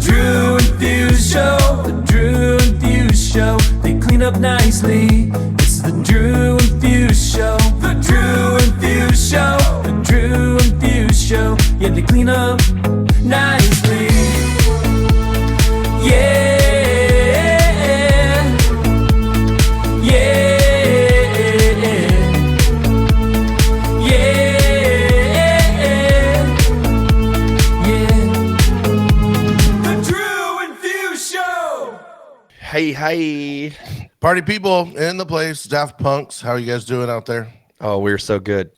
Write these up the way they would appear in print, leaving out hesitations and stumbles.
Drew and Fuse Show, the Drew and Fuse Show. They clean up nicely. It's the Drew and Fuse Show, the Drew and Fuse Show, the Drew and Fuse Show. Yeah, they clean up nicely. Yeah. Hey, party people in the place, Daft Punks. How are you guys doing out there? Oh, we're so good.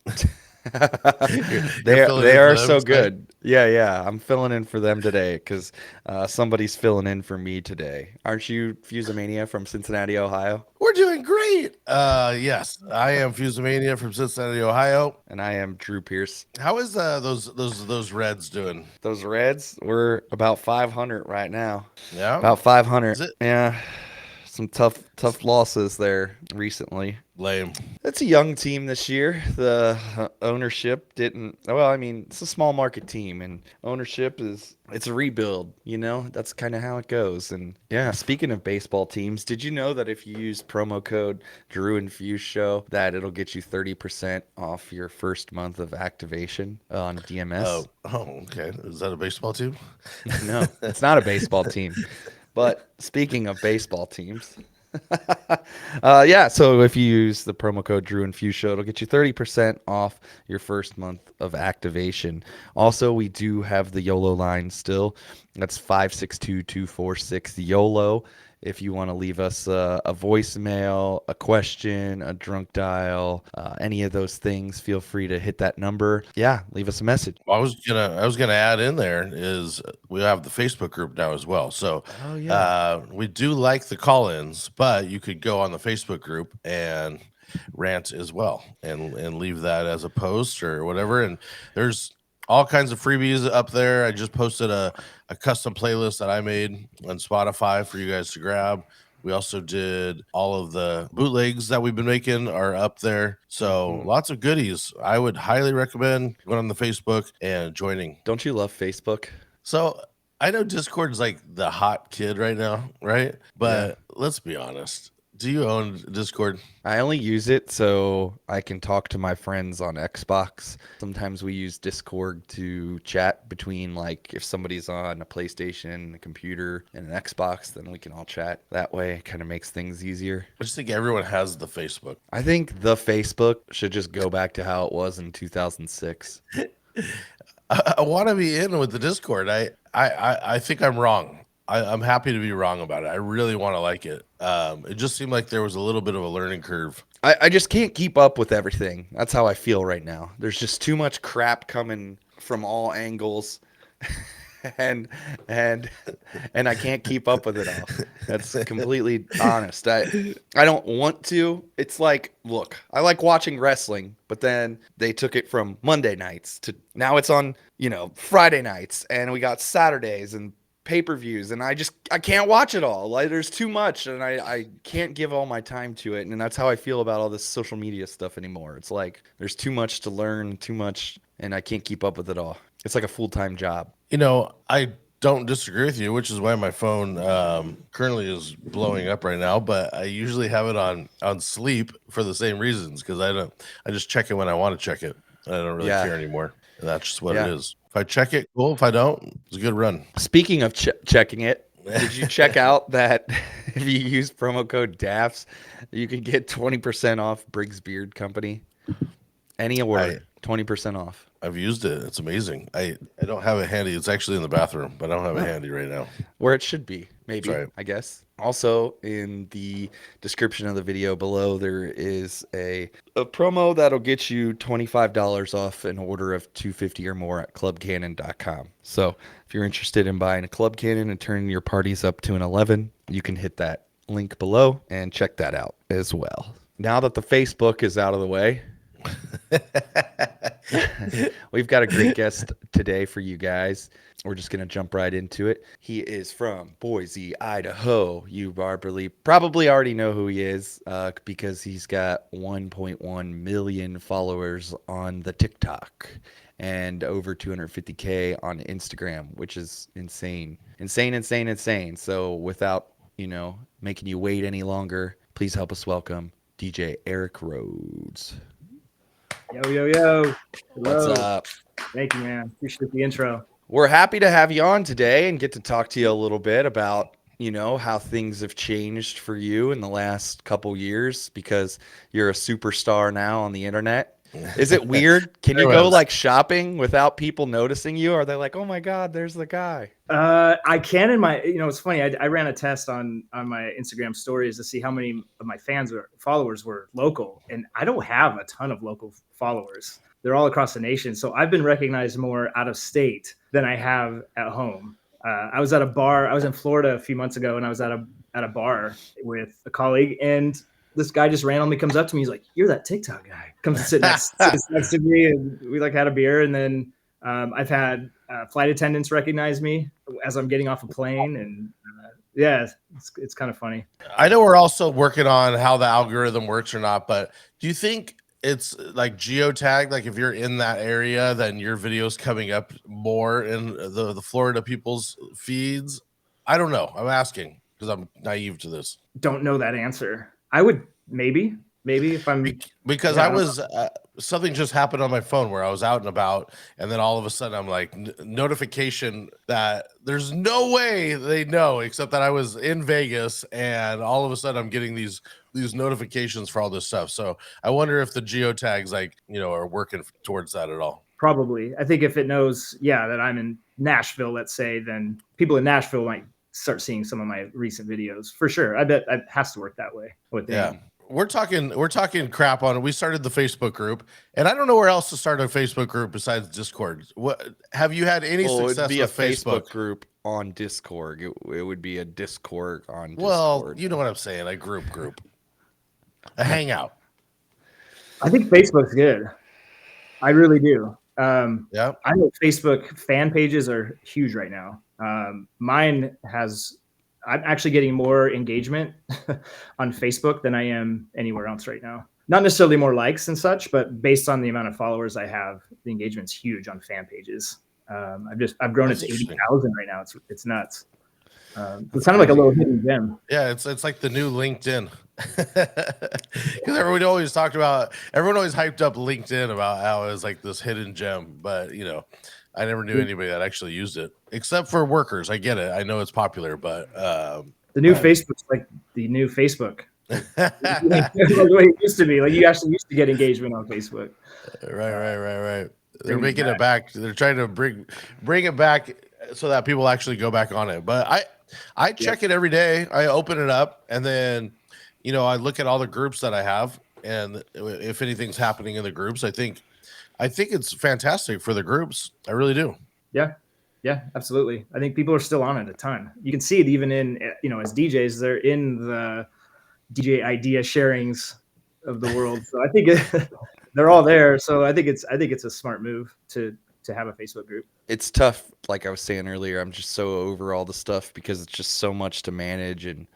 They are so good. Yeah. I'm filling in for them today because somebody's filling in for me today. Aren't you, Fusemania from Cincinnati, Ohio? We're doing great. Yes, I am Fusemania from Cincinnati, Ohio, and I am Drew Pierce. How is those Reds doing? Those Reds, we're about 500 right now. Yeah, about 500. Yeah. Some tough losses there recently. Lame. It's a young team this year. The ownership didn't. Well, I mean, it's a small market team, and ownership it's a rebuild. You know, that's kind of how it goes. And yeah, speaking of baseball teams, did you know that if you use promo code Drew and Fuse Show, that it'll get you 30% off your first month of activation on DMS? Oh, okay. Is that a baseball team? No, it's not a baseball team. But speaking of baseball teams, so if you use the promo code Drew and Fuse Show, it'll get you 30% off your first month of activation. Also, we do have the YOLO line still. That's 562-246-YOLO. If you want to leave us a voicemail, a question, a drunk dial, any of those things, feel free to hit that number. Yeah, leave us a message. I was gonna add in there is we have the Facebook group now as well. So we do like the call-ins, but you could go on the Facebook group and rant as well and leave that as a post or whatever. And there's all kinds of freebies up there. I just posted a custom playlist that I made on Spotify for you guys to grab. We also did all of the bootlegs that we've been making are up there. So lots of goodies. I would highly recommend going on the Facebook and joining. Don't you love Facebook? So I know Discord's like the hot kid right now, right? But let's be honest. Do you own Discord? I only use it so I can talk to my friends on Xbox. Sometimes we use Discord to chat between, like, if somebody's on a PlayStation, a computer, and an Xbox, then we can all chat. That way it kind of makes things easier. I just think everyone has the Facebook. I think the Facebook should just go back to how it was in 2006. I want to be in with the Discord. I think I'm wrong. I'm happy to be wrong about it. I really want to like it. It just seemed like there was a little bit of a learning curve. I just can't keep up with everything. That's how I feel right now. There's just too much crap coming from all angles. and I can't keep up with it all. That's completely honest. I don't want to. It's like, look, I like watching wrestling, but then they took it from Monday nights to now it's on, Friday nights, and we got Saturdays and pay-per-views, and I can't watch it all. Like, there's too much, and I can't give all my time to it. And that's how I feel about all this social media stuff anymore. It's like there's too much to learn, too much, and I can't keep up with it all. It's like a full-time job. I don't disagree with you, which is why my phone currently is blowing up right now, but I usually have it on sleep for the same reasons, because I just check it when I want to check it. I don't really care anymore. And that's just what it is. If I check it, cool. If I don't, it's a good run. Speaking of checking it, did you check out that if you use promo code DAFS, you can get 20% off Briggs Beard Company? Any award, 20% off. I've used it. It's amazing. I don't have it handy. It's actually in the bathroom, but I don't have it handy right now. Where it should be, maybe, right. I guess. Also, in the description of the video below, there is a promo that'll get you $25 off an order of $250 or more at clubcannon.com. So if you're interested in buying a Club Cannon and turning your parties up to an 11, you can hit that link below and check that out as well. Now that the Facebook is out of the way, We've got a great guest today for you guys. We're just going to jump right into it. He is from Boise, Idaho. You probably already know who he is because he's got 1.1 million followers on the TikTok and over 250K on Instagram, which is insane. Insane. So without, making you wait any longer, please help us welcome DJ Eric Rhodes. Yo. What's Hello. up? Thank you, man. Appreciate the intro. We're happy to have you on today and get to talk to you a little bit about, how things have changed for you in the last couple years because you're a superstar now on the internet. Is it weird? Can you go like shopping without people noticing you? Are they like, oh my God, there's the guy? I can in my, it's funny. I ran a test on my Instagram stories to see how many of my followers were local, and I don't have a ton of local followers. They're all across the nation. So I've been recognized more out of state than I have at home. I was at a bar. I was in Florida a few months ago, and I was at a bar with a colleague, and this guy just randomly comes up to me. He's like, "You're that TikTok guy." Comes to sit next to me, and we like had a beer. And then I've had flight attendants recognize me as I'm getting off a plane, and it's kind of funny. I know we're also working on how the algorithm works or not, but do you think it's like geotagged? Like if you're in that area, then your video's coming up more in the Florida people's feeds? I don't know. I'm asking because I'm naive to this. Don't know that answer. I would maybe if I'm because I was something just happened on my phone where I was out and about, and then all of a sudden I'm like notification that there's no way they know except that I was in Vegas, and all of a sudden I'm getting these notifications for all this stuff. So I wonder if the geotags are working towards that at all. Probably. I think if it knows that I'm in Nashville, let's say, then people in Nashville might start seeing some of my recent videos for sure. I bet it has to work that way. Yeah. We're talking crap on it. We started the Facebook group, and I don't know where else to start a Facebook group besides Discord. What have you had any success it'd be with a Facebook group on Discord? It would be a Discord on Discord. Well, you know what I'm saying, a group, a hangout. I think Facebook's good. I really do. I know Facebook fan pages are huge right now. I'm actually getting more engagement on Facebook than I am anywhere else right now. Not necessarily more likes and such, but based on the amount of followers I have, the engagement's huge on fan pages. I've grown it to 80,000 right now. It's nuts. It's kind of like a little hidden gem. Yeah, it's like the new LinkedIn. Because everyone always hyped up LinkedIn about how it was like this hidden gem, but I never knew anybody that actually used it except for workers. I get it. I know it's popular, but the new Facebook's like the new Facebook. The way it used to be. Like you actually used to get engagement on Facebook. Right. They're making it back. They're trying to bring it back so that people actually go back on it. But I check it every day. I open it up, and then I look at all the groups that I have, and if anything's happening in the groups, I think it's fantastic for the groups. I really do. Yeah, absolutely. I think people are still on it a ton. You can see it even in, as DJs, they're in the DJ idea sharings of the world. So I think they're all there. So I think it's a smart move to have a Facebook group. It's tough. Like I was saying earlier, I'm just so over all the stuff because it's just so much to manage and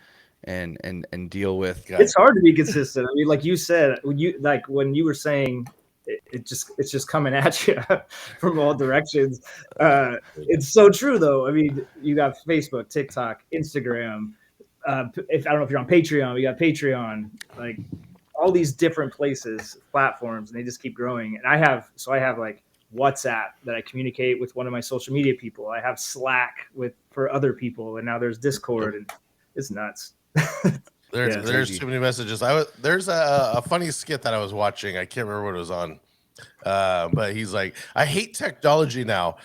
deal with. It's hard to be consistent. I mean, like you said, when you were saying, it's just coming at you from all directions. It's so true, though. I mean, you got Facebook, TikTok, Instagram. I don't know if you're on Patreon, we got Patreon, like all these different platforms, and they just keep growing. And I have like WhatsApp that I communicate with one of my social media people. I have Slack for other people, and now there's Discord, and it's nuts. There's too many messages. There's a funny skit that I was watching. I can't remember what it was on. But he's like, I hate technology now.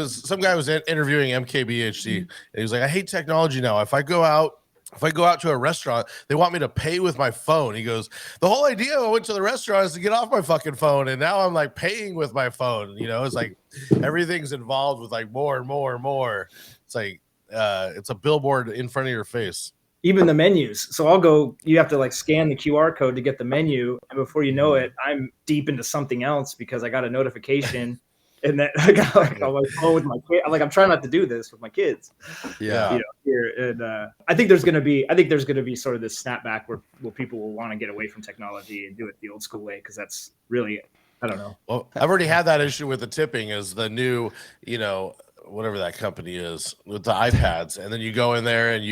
Some guy was interviewing MKBHD, and he was like, I hate technology now. If I go out to a restaurant, they want me to pay with my phone. He goes, the whole idea I went to the restaurant is to get off my fucking phone, and now I'm like paying with my phone. It's like everything's involved with like more and more and more. It's like it's a billboard in front of your face. even the menus. So I'll go, you have to like scan the QR code to get the menu. And before you know it, I'm deep into something else because I got a notification and then I got like on my phone with my kid. I'm trying not to do this with my kids. Yeah. You know, here. And I think there's going to be sort of this snapback where people will want to get away from technology and do it the old school way. Cause that's really, I don't know. Well, I've already had that issue with the tipping is the new, whatever that company is with the iPads, and then you go in there and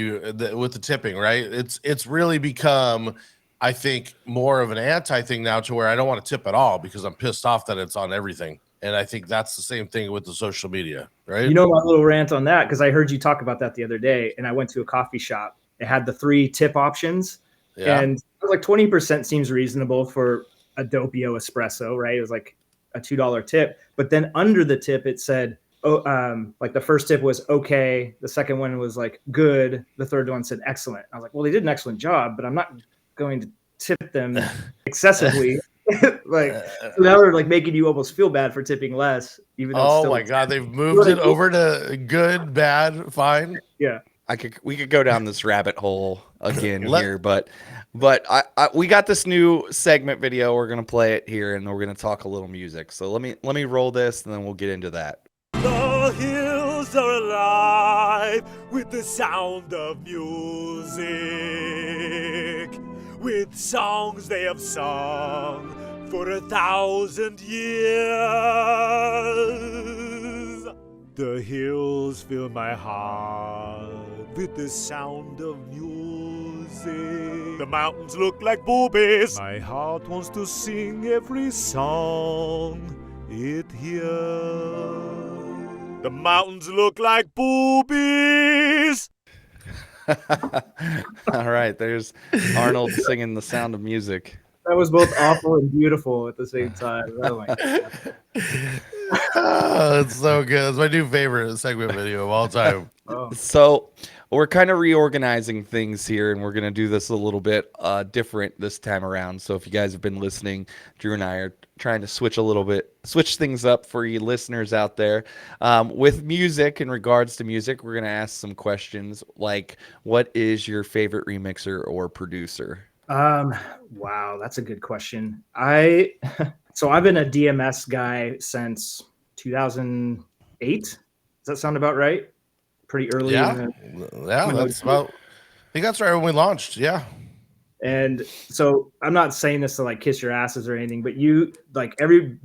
with the tipping, right? It's really become, I think, more of an anti thing now to where I don't want to tip at all because I'm pissed off that it's on everything. And I think that's the same thing with the social media, right? You know my little rant on that because I heard you talk about that the other day, and I went to a coffee shop. It had the 3 tip options, and I was like 20% seems reasonable for a Doppio espresso, right? It was like a $2 tip, but then under the tip it said, like the first tip was okay, the second one was like good, the third one said excellent. I was like, well, they did an excellent job, but I'm not going to tip them excessively. Like so now they're like making you almost feel bad for tipping less, even though oh my god, they've moved it over to good, bad, fine. Yeah, we could go down this rabbit hole again here, but we got this new segment video. We're gonna play it here, and we're gonna talk a little music. So let me roll this, and then we'll get into that. The hills are alive with the sound of music, with songs they have sung for 1,000 years. The hills fill my heart with the sound of music. The mountains look like boobies. My heart wants to sing every song it hears. The mountains look like boobies. All right, there's Arnold singing The Sound of Music. that was both awful and beautiful at the same time. Oh my god. Oh, it's so good. It's my new favorite segment video of all time. Oh. So we're kind of reorganizing things here, and we're going to do this a little bit different this time around. So if you guys have been listening, Drew and I are trying to switch things up for you listeners out there. With music, in regards to music, we're going to ask some questions like, what is your favorite remixer or producer? Wow, that's a good question. So I've been a DMS guy since 2008. Does that sound about right? Pretty early. Yeah, that's about. I think that's right when we launched. Yeah. And so I'm not saying this to like kiss your asses or anything, but you like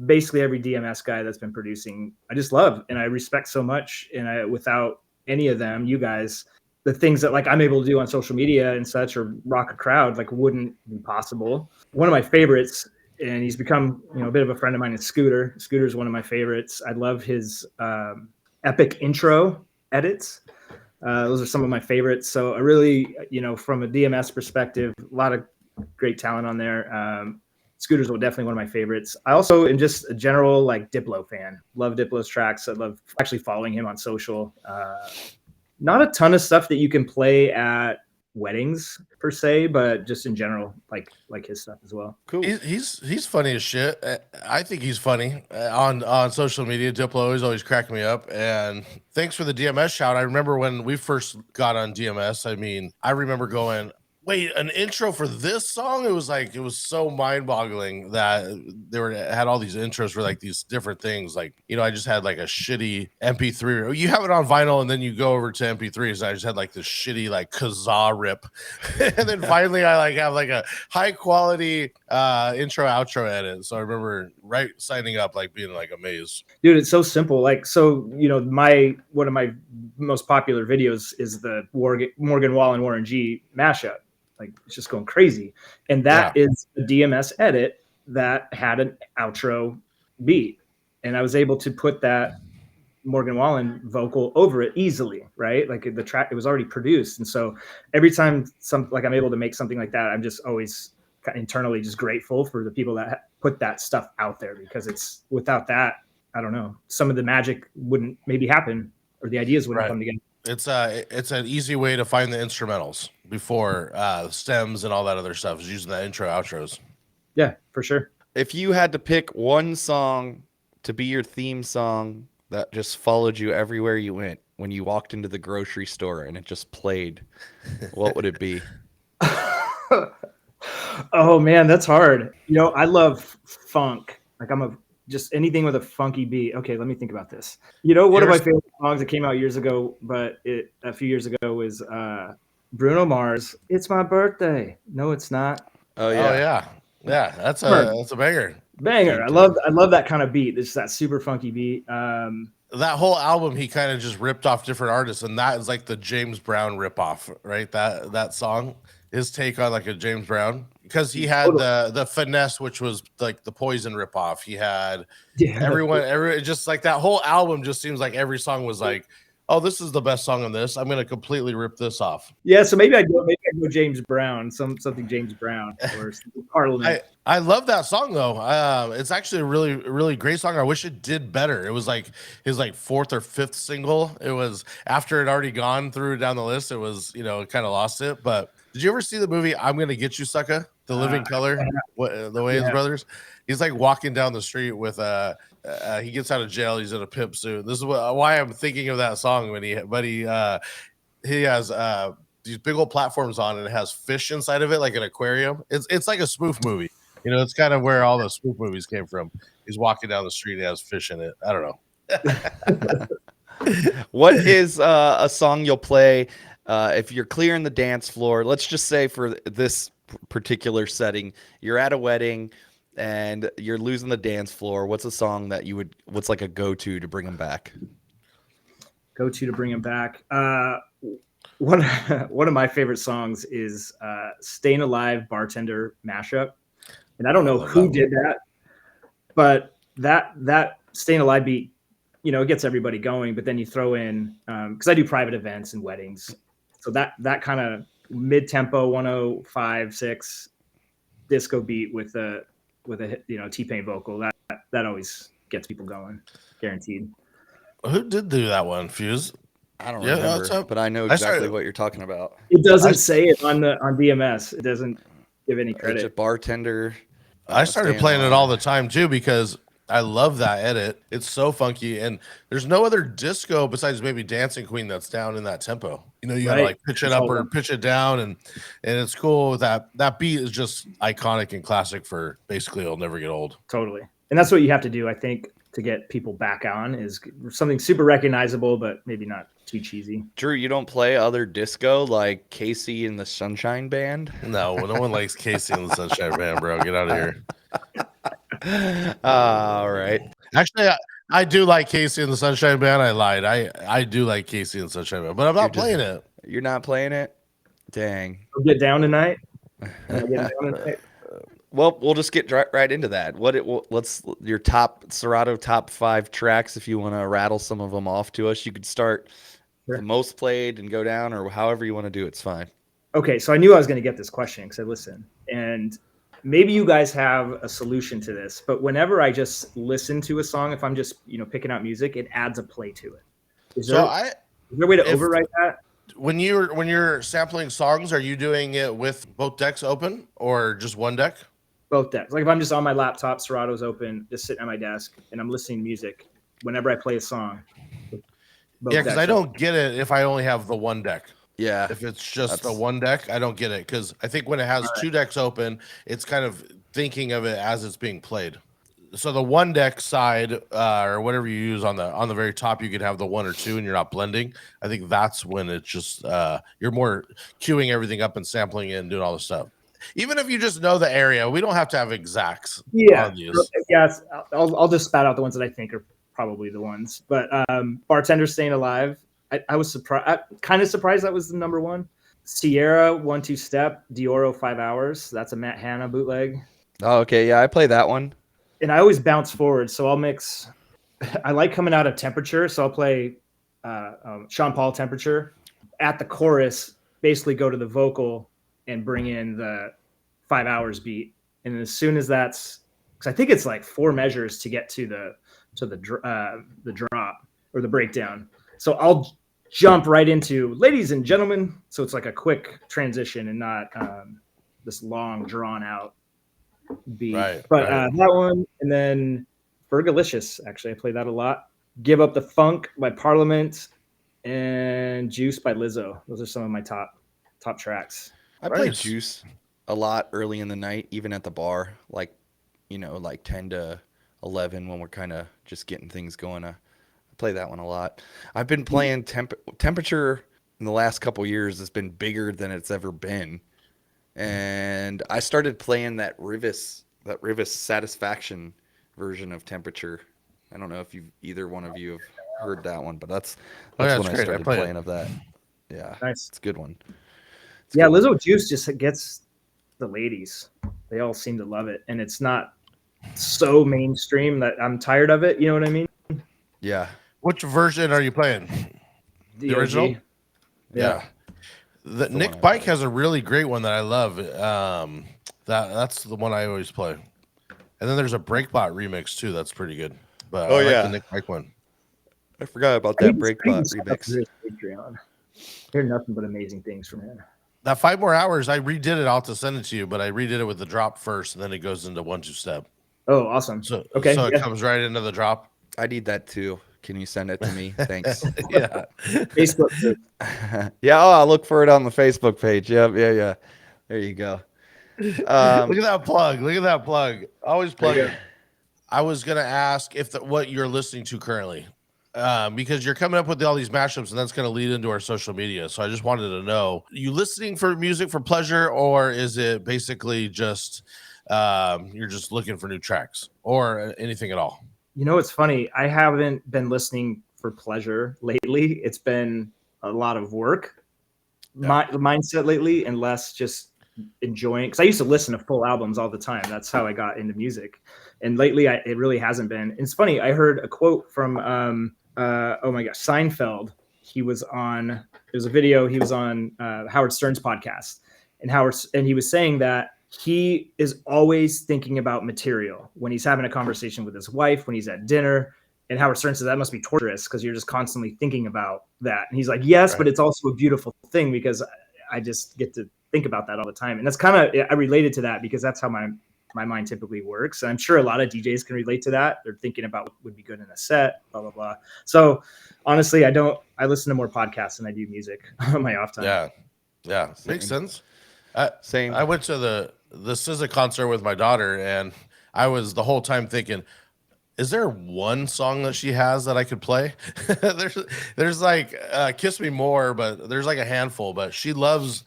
basically every DMS guy that's been producing, I just love and I respect so much. And without any of them, you guys, the things that like I'm able to do on social media and such or rock a crowd like wouldn't be possible. One of my favorites, and he's become a bit of a friend of mine, is Scooter. Scooter's one of my favorites. I love his epic intro edits. Those are some of my favorites. So I really, from a DMS perspective, a lot of great talent on there. Scooter's definitely one of my favorites. I also am just a general like Diplo fan. Love Diplo's tracks. I love actually following him on social. Not a ton of stuff that you can play at weddings per se, but just in general, like his stuff as well. Cool. He's funny as shit. I think he's funny on social media. Diplo is always cracking me up. And thanks for the DMS shout. I remember when we first got on DMS. I mean, I remember going, wait, an intro for this song? It was so mind-boggling that had all these intros for like these different things. Like, I just had like a shitty MP3. You have it on vinyl and then you go over to MP3s. And I just had like this shitty like Kazaa rip. And then finally I like have like a high quality intro outro edit. So I remember signing up like being like amazed. Dude, it's so simple. Like, so, one of my most popular videos is the Morgan Wallen Warren G mashup. Like, it's just going crazy. And that is a DMS edit that had an outro beat. And I was able to put that Morgan Wallen vocal over it easily, right? Like the track, it was already produced. And so every time I'm able to make something like that, I'm just always kind of internally just grateful for the people that put that stuff out there, because without that, I don't know, some of the magic wouldn't maybe happen, or the ideas wouldn't come together. It's an easy way to find the instrumentals before stems and all that other stuff, is using the intro outros. Yeah, for sure. If you had to pick one song to be your theme song that just followed you everywhere you went, when you walked into the grocery store and it just played, what would it be? Oh man, that's hard. I love funk. Like just anything with a funky beat. Okay, let me think about this. One of my favorite songs that came out years ago, but a few years ago was Bruno Mars. It's my birthday. No, it's not. Oh Oh yeah. yeah. That's a banger. Banger. I love that kind of beat. It's that super funky beat. That whole album, he kind of just ripped off different artists, and that is like the James Brown ripoff, right? That song, his take on like a James Brown, because he had the finesse, which was like the Poison ripoff. He had everyone just like that whole album. Just seems like every song was like, oh, this is the best song on this. I'm gonna completely rip this off. Yeah, so maybe I go James Brown, something James Brown or Parliament. I love that song though. It's actually a really, really great song. I wish it did better. It was like his like 4th or 5th single. It was after it already gone through down the list. It was, kind of lost it. But did you ever see the movie I'm Gonna Get You, Sucker? The Living Color, the Wayans brothers. He's like walking down the street with he gets out of jail. He's in a pimp suit. This is why I'm thinking of that song when he has these big old platforms on, and it has fish inside of it, like an aquarium. It's like a spoof movie. It's kind of where all the spoof movies came from. He's walking down the street, and it has fish in it. I don't know. What is a song you'll play if you're clearing the dance floor? Let's just say for this particular setting, you're at a wedding and you're losing the dance floor. What's a song that what's like a go-to to bring them back? Go-to to bring them back. One of my favorite songs is Staying Alive Bartender Mashup. And I don't know who did that, but that Staying Alive beat, it gets everybody going. But then you throw in, because I do private events and weddings, so that kind of mid-tempo 105.6 disco beat with a T-Pain vocal that always gets people going, guaranteed. Who did do that one, Fuse? I don't remember, but I know exactly what you're talking about. It doesn't say it on DMS. It doesn't give any credit. It's a bartender. I started playing it all the time too because I love that edit. It's so funky, and there's no other disco besides maybe Dancing Queen that's down in that tempo. You gotta like pitch it up or pitch it down, and it's cool. That beat is just iconic and classic for basically it'll never get old. Totally, and that's what you have to do, I think, to get people back on is something super recognizable, but maybe not too cheesy. Drew, you don't play other disco like Casey and the Sunshine Band? No one likes Casey and the Sunshine Band, bro. Get out of here. All right. Actually, I do like Casey and the Sunshine Band. I lied. I do like Casey and the Sunshine Band, but I'm not playing it. You're not playing it? Dang. We'll get down tonight. Well, we'll just get right into that. Let's your Serato top 5 tracks. If you want to rattle some of them off to us, you could start the most played and go down, or however you want to do it's fine. Okay, so I knew I was going to get this question because I listened, and maybe you guys have a solution to this. But whenever I just listen to a song, if I'm just picking out music, it adds a play to it. Is there a way to overwrite that? When you're sampling songs, are you doing it with both decks open or just one deck? Both decks. Like if I'm just on my laptop, Serato's open, just sitting at my desk, and I'm listening to music. Whenever I play a song, because I don't get it if I only have the one deck. Yeah, if it's just the one deck, I don't get it because I think when it has two decks open, it's kind of thinking of it as it's being played. So the one deck side or whatever you use on the very top, you could have the 1 or 2, and you're not blending. I think that's when it's just you're more queuing everything up and sampling it and doing all the stuff. Even if you just know the area, we don't have to have exacts. Yeah, yes. I'll just spat out the ones that I think are probably the ones. But Bartender Staying Alive, I was surprised. Kind of surprised that was the number one. Sierra 1-2 Step, Dioro 5 Hours. That's a Matt Hanna bootleg. Oh, okay. Yeah, I play that one. And I always bounce forward, so I'll mix. I like coming out of Temperature, so I'll play Sean Paul Temperature. At the chorus, basically go to the vocal and bring in the 5 hours beat. And as soon as that's, because I think it's like 4 measures to get to the drop or the breakdown. So I'll jump right into ladies and gentlemen. So it's like a quick transition and not this long drawn out beat. That one, and then Fergalicious. Actually, I play that a lot. Give Up the Funk by Parliament. and Juice by Lizzo. Those are some of my top tracks. I play Nice. Juice a lot early in the night, even at the bar, like 10 to 11 when we're kind of just getting things going. I play that one a lot. I've been playing Temperature in the last couple years has been bigger than it's ever been, and I started playing that Rivis Satisfaction version of Temperature. I don't know if either one of you have heard that one, but that's yeah, when it's I great. I started play it. playing of that. Yeah, Nice. it's a good one. Yeah, Lizzo Juice just gets the ladies. They all seem to love it, and it's not so mainstream that I'm tired of it. You know what I mean? Yeah. Which version are you playing? The original? OG. Yeah. The the Nick one I Bike play. has a really great one that I love. That's the one I always play. And then there's a Breakbot remix too. That's pretty good. But Oh, I like yeah. the Nick Bike one. I forgot about I that need to Breakbot sign up for remix. his Patreon. Hear nothing but amazing things from him. That 5 More Hours, I redid it. I'll have to send it to you, but I redid it with the drop first, and then it goes into 1-2 step. Oh, awesome. So Okay, it yeah. comes right into the drop. I need that too. Can you send it to me? Thanks. Yeah. Facebook. Yeah, I'll look for it on the Facebook page. Yep, yeah. There you go. Look at that plug. Look at that plug. Always plug There it. I was gonna ask if what you're listening to currently, because you're coming up with all these mashups, and that's gonna lead into our social media. So I just wanted to know: you listening for music for pleasure, or is it basically just you're just looking for new tracks, or anything at all? You know, it's funny. I haven't been listening for pleasure lately. It's been a lot of work, mindset lately, and less just enjoying. Because I used to listen to full albums all the time. That's how I got into music. And lately, it really hasn't been. It's funny. I heard a quote from, oh my gosh, Seinfeld. He was on. There's a video. He was on Howard Stern's podcast, and he was saying that he is always thinking about material when he's having a conversation with his wife, when he's at dinner. And Howard Stern says that must be torturous because you're just constantly thinking about that. And he's like, yes, but it's also a beautiful thing because I just get to think about that all the time. And that's kind of, I related to that because that's how my mind typically works. And I'm sure a lot of DJs can relate to that. They're thinking about what would be good in a set, blah, blah, blah. So honestly, I listen to more podcasts than I do music on my off time. Yeah. Makes sense. Same. I went to the SZA concert with my daughter, and I was the whole time thinking, is there one song that she has that I could play? there's like Kiss Me More, but there's like a handful, but she loves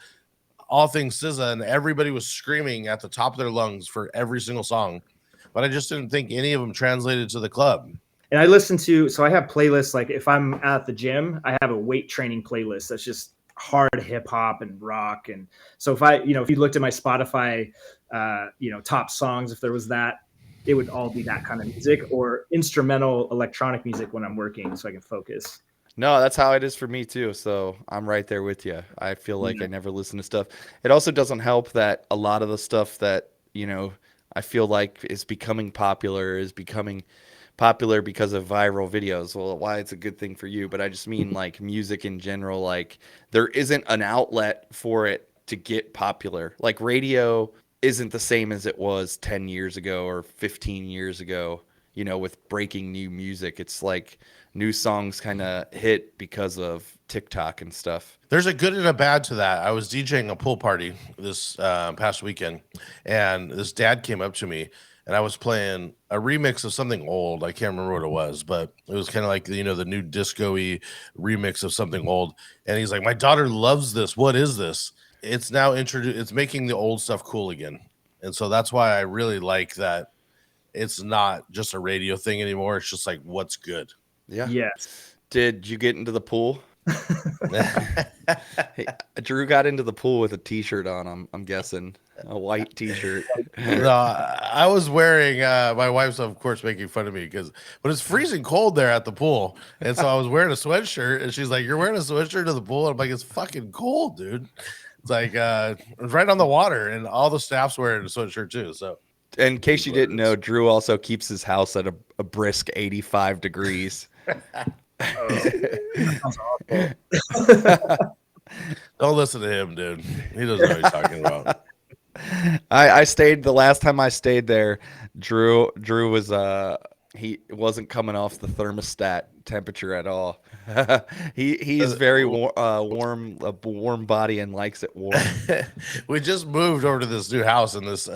all things SZA, and everybody was screaming at the top of their lungs for every single song, but I just didn't think any of them translated to the club. And I listen to, so I have playlists, like if I'm at the gym, I have a weight training playlist that's just hard hip hop and rock. And so if you looked at my Spotify, top songs, if there was that, it would all be that kind of music or instrumental electronic music when I'm working so I can focus. No, that's how it is for me too. So I'm right there with you. I feel like I never listen to stuff. It also doesn't help that a lot of the stuff that, I feel like is becoming popular because of viral videos. Well, why it's a good thing for you, but I just mean like music in general. Like there isn't an outlet for it to get popular. Like radio isn't the same as it was 10 years ago or 15 years ago, with breaking new music. It's like new songs kind of hit because of TikTok and stuff. There's a good and a bad to that. I was DJing a pool party this past weekend, and this dad came up to me, and I was playing a remix of something old. I can't remember what it was, but it was kind of like, the new disco-y remix of something old. And he's like, my daughter loves this. What is this? It's now it's making the old stuff cool again. And so that's why I really like that it's not just a radio thing anymore. It's just like, what's good. Yeah. Yes. Did you get into the pool? Hey, Drew got into the pool with a t-shirt on, I'm guessing. A white t-shirt. No, I was wearing my wife's, of course, making fun of me but it's freezing cold there at the pool, and so I was wearing a sweatshirt, and she's like, you're wearing a sweatshirt to the pool? And I'm like, it's fucking cold, dude. It's like it's right on the water, and all the staff's wearing a sweatshirt too. So in case you didn't know, Drew also keeps his house at a brisk 85 degrees. That sounds awful. Don't listen to him, dude. He doesn't know what he's talking about. I stayed the last time I stayed there. Drew was he wasn't coming off the thermostat temperature at all. He's very warm, a warm body, and likes it warm. We just moved over to this new house, and this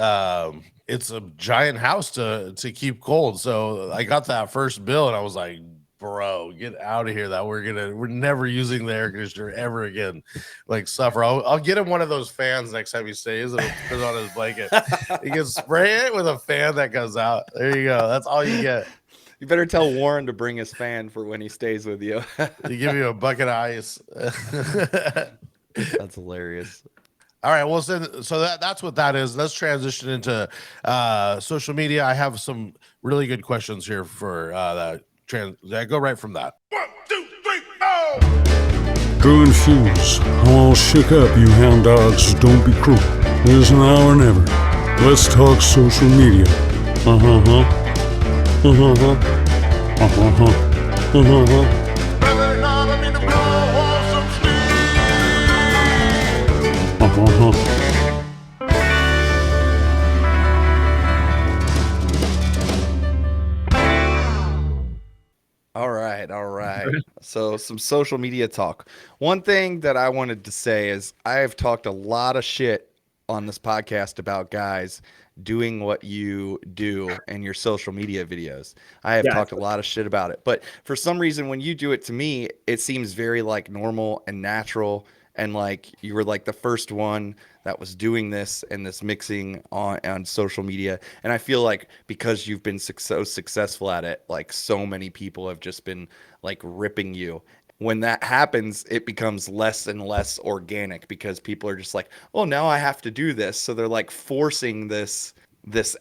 it's a giant house to keep cold. So I got that first bill, and I was like, bro, get out of here. That we're never using the air conditioner ever again. Like, suffer. I'll get him one of those fans next time he stays, and put it on his blanket. He can spray it with a fan that goes out. There you go. That's all you get. You better tell Warren to bring his fan for when he stays with you. They give you a bucket of ice. That's hilarious. All right, well, so that's what that is. Let's transition into social media. I have some really good questions here for that. I go right from that. 1, 2, 3, oh! Drew and Fuse, all shook up, you hound dogs. Don't be cruel. It is now or never. Let's talk social media. All right. So some social media talk. One thing that I wanted to say is I have talked a lot of shit on this podcast about guys doing what you do in your social media videos. I have talked a lot of shit about it, but for some reason, when you do it to me, it seems very like normal and natural. And like you were like the first one that was doing this and this mixing on social media. And I feel like because you've been so successful at it, like so many people have just been like ripping you. When that happens, it becomes less and less organic because people are just like, oh, now I have to do this. So they're like forcing this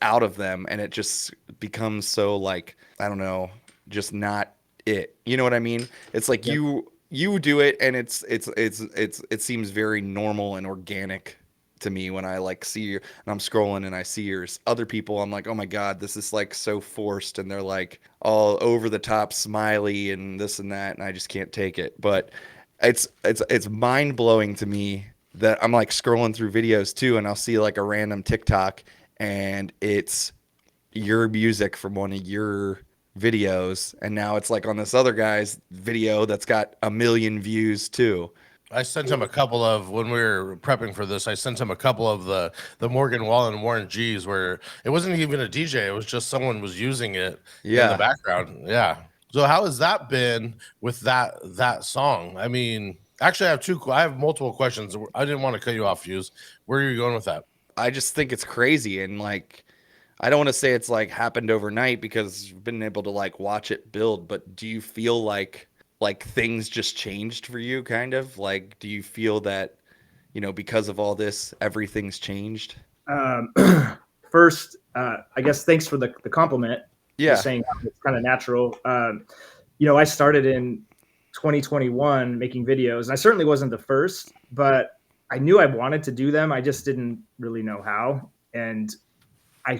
out of them, and it just becomes so like, I don't know, just not it. You know what I mean? It's like you do it, and it seems very normal and organic to me when I like see you and I'm scrolling and I see yours. Other people, I'm like, oh my God, this is like so forced, and they're like all over the top smiley and this and that, and I just can't take it. But it's mind blowing to me that I'm like scrolling through videos too, and I'll see like a random TikTok and it's your music from one of your videos, and now it's like on this other guy's video that's got 1 million views too. I sent him a couple of, when we were prepping for this, I sent him a couple of the Morgan Wallen and Warren G's where it wasn't even a DJ. It was just someone was using it in the background. Yeah. So how has that been with that song? I mean, actually I have multiple questions. I didn't want to cut you off, Fuse. Where are you going with that? I just think it's crazy, and like, I don't want to say it's like happened overnight because you've been able to like watch it build, but do you feel like things just changed for you, kind of? Like, do you feel that, you know, because of all this, everything's changed? First, I guess thanks for the compliment. Yeah. You're saying it's kind of natural. You know, I started in 2021 making videos, and I certainly wasn't the first, but I knew I wanted to do them. I just didn't really know how. And I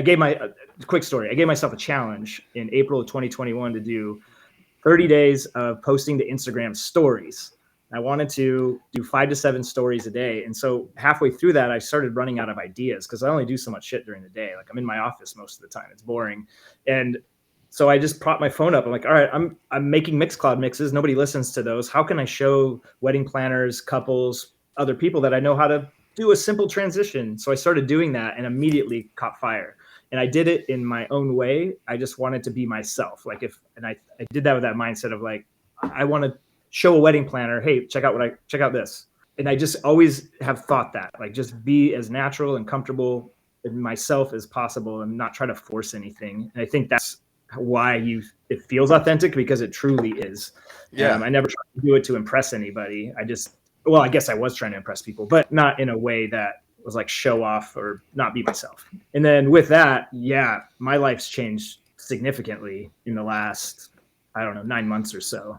gave myself a challenge in April of 2021 to do 30 days of posting to Instagram stories. I wanted to do 5 to 7 stories a day. And so halfway through that, I started running out of ideas because I only do so much shit during the day. Like, I'm in my office most of the time. It's boring. And so I just propped my phone up. I'm like, all right, I'm making Mixcloud mixes. Nobody listens to those. How can I show wedding planners, couples, other people that I know how to do a simple transition? So I started doing that and immediately caught fire. And I did it in my own way. I just wanted to be myself. Like, I did that with that mindset of like, I want to show a wedding planner, hey, check out this. And I just always have thought that, like, just be as natural and comfortable in myself as possible and not try to force anything. And I think that's why it feels authentic, because it truly is. Yeah. I never tried to do it to impress anybody. I guess I was trying to impress people, but not in a way that was like show off or not be myself. And then with that, my life's changed significantly in the last, 9 months or so.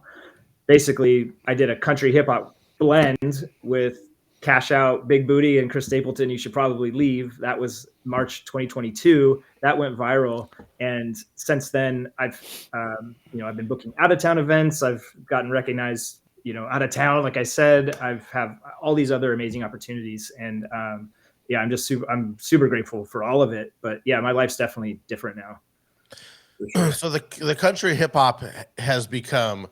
Basically, I did a country hip hop blend with Cash Out, Big Booty, and Chris Stapleton, You Should Probably Leave. That was March 2022. That went viral. And since then, I've been booking out of town events. I've gotten recognized, out of town. Like I said, I've have all these other amazing opportunities. And I'm super grateful for all of it. But yeah, my life's definitely different now. for sure. So the country hip hop has become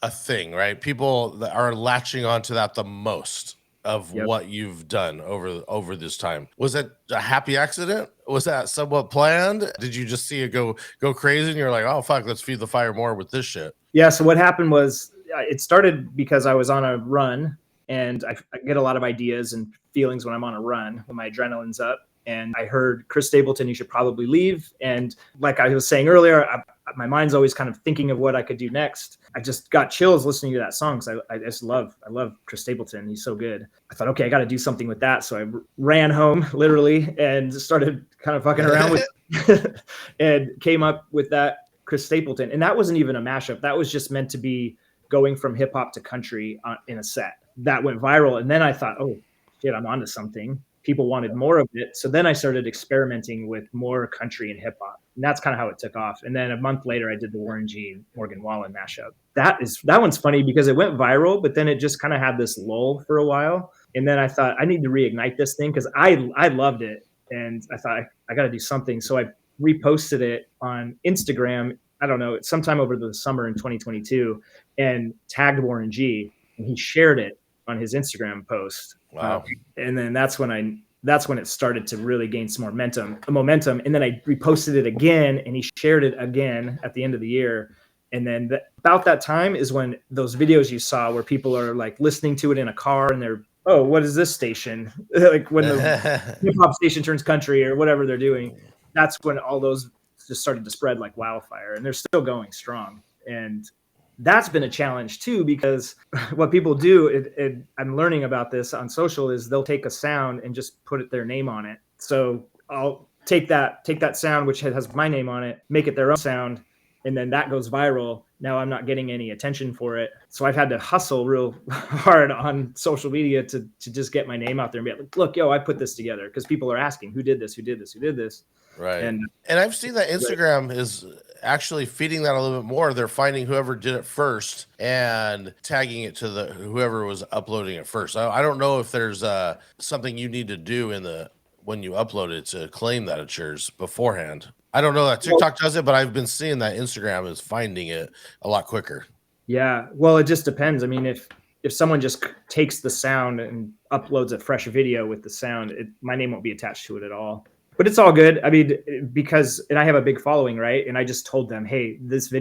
a thing, right? People that are latching onto that the most of Yep. what you've done over this time. Was it a happy accident? Was that somewhat planned? Did you just see it go crazy and you're like, oh fuck, let's feed the fire more with this shit? Yeah. So what happened was it started because I was on a run, and I get a lot of ideas and feelings when I'm on a run, when my adrenaline's up. And I heard Chris Stapleton, you should probably leave. And like I was saying earlier, my mind's always kind of thinking of what I could do next. I just got chills listening to that song because I love Chris Stapleton. He's so good. I thought, okay, I got to do something with that. So I ran home literally and started kind of fucking around with and came up with that Chris Stapleton. And that wasn't even a mashup. That was just meant to be going from hip hop to country in a set. That went viral. And then I thought, oh shit, I'm onto something. People wanted more of it. So then I started experimenting with more country and hip hop. And that's kind of how it took off. And then a month later, I did the Warren G, Morgan Wallen mashup. That one's funny because it went viral, but then it just kind of had this lull for a while. And then I thought I need to reignite this thing because I loved it. And I thought I got to do something. So I reposted it on Instagram. I don't know, sometime over the summer in 2022, and tagged Warren G, and he shared it on his Instagram post. Wow. And then that's when it started to really gain some momentum. And then I reposted it again, and he shared it again at the end of the year. And then about that time is when those videos you saw where people are like listening to it in a car and they're, oh, what is this station? Like when the hip hop station turns country or whatever they're doing. That's when all those just started to spread like wildfire, and they're still going strong. And that's been a challenge too, because what people do, I'm learning about this on social, is they'll take a sound and just put their name on it. So I'll take that sound, which has my name on it, make it their own sound, and then that goes viral. Now I'm not getting any attention for it. So I've had to hustle real hard on social media to just get my name out there and be like, look, yo, I put this together, because people are asking who did this. Right. And I've seen that Instagram is actually feeding that a little bit more. They're finding whoever did it first and tagging it to the whoever was uploading it first. I don't know if there's something you need to do when you upload it to claim that it's yours beforehand. I don't know that TikTok does it, but I've been seeing that Instagram is finding it a lot quicker. Yeah, well, it just depends. I mean, if someone just takes the sound and uploads a fresh video with the sound, my name won't be attached to it at all. But it's all good. I mean, and I have a big following, right? And I just told them, hey, this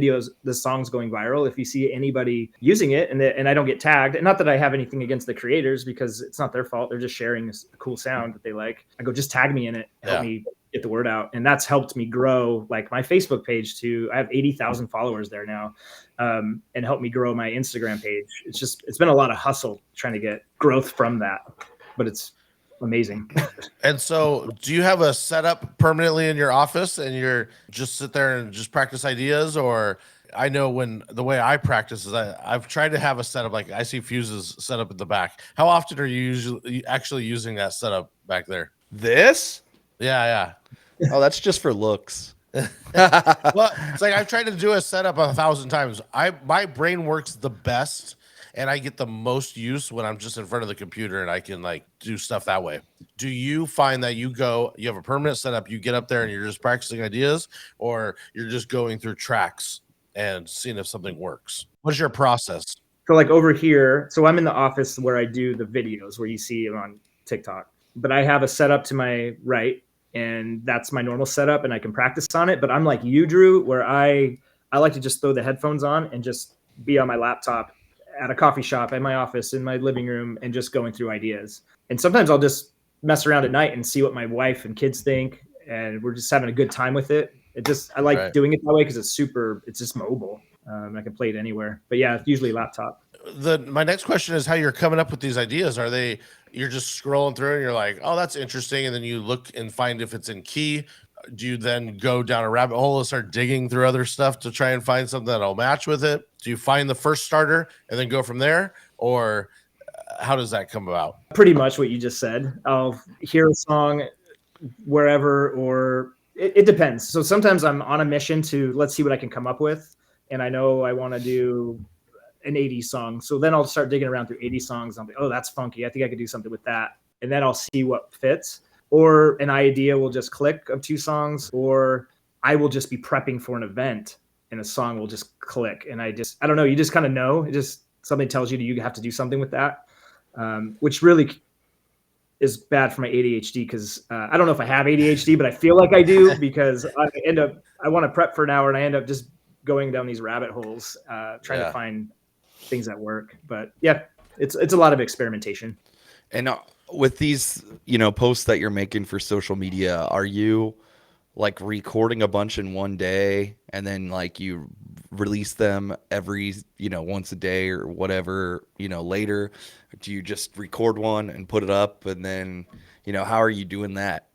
song's going viral. If you see anybody using it and I don't get tagged, and not that I have anything against the creators, because it's not their fault. They're just sharing a cool sound that they like. I go, just tag me in it. Help me get the word out. And that's helped me grow like my Facebook page I have 80,000 followers there now, and helped me grow my Instagram page. It's been a lot of hustle trying to get growth from that, but it's amazing. And so do you have a setup permanently in your office and you're just sit there and just practice ideas? Or I know the way I practice is I've tried to have a setup, like I see Fuse's set up at the back. How often are you actually using that setup back there? This? Yeah. Oh, that's just for looks. Well, it's like I've tried to do a setup 1,000 times. My brain works the best and I get the most use when I'm just in front of the computer and I can like do stuff that way. Do you find that you have a permanent setup, you get up there and you're just practicing ideas, or you're just going through tracks and seeing if something works? What's your process? So like over here, so I'm in the office where I do the videos where you see them on TikTok, but I have a setup to my right, and that's my normal setup and I can practice on it. But I'm like you, Drew, where I like to just throw the headphones on and just be on my laptop at a coffee shop, in my office, in my living room, and just going through ideas. And sometimes I'll just mess around at night and see what my wife and kids think, and we're just having a good time with it. I like doing it that way because it's just mobile. I can play it anywhere. But yeah, it's usually laptop. My next question is how you're coming up with these ideas. You're just scrolling through and you're like, oh, that's interesting, and then you look and find if it's in key? Do you then go down a rabbit hole and start digging through other stuff to try and find something that'll match with it? Do you find the first starter and then go from there? Or how does that come about? Pretty much what you just said. I'll hear a song wherever, or it depends. So sometimes I'm on a mission to let's see what I can come up with. And I know I want to do an 80s song. So then I'll start digging around through 80 songs. I'll be, oh, that's funky. I think I could do something with that. And then I'll see what fits. Or an idea will just click of 2 songs, or I will just be prepping for an event and a song will just click. And I don't know, you just kind of know. It just, something tells you that you have to do something with that, which really is bad for my ADHD because I don't know if I have ADHD, but I feel like I do because I want to prep for an hour and I end up just going down these rabbit holes trying to find things that work. But yeah, it's a lot of experimentation. And with these, posts that you're making for social media, are you like recording a bunch in one day and then like you release them every, once a day or whatever, later? Do you just record one and put it up and then, how are you doing that?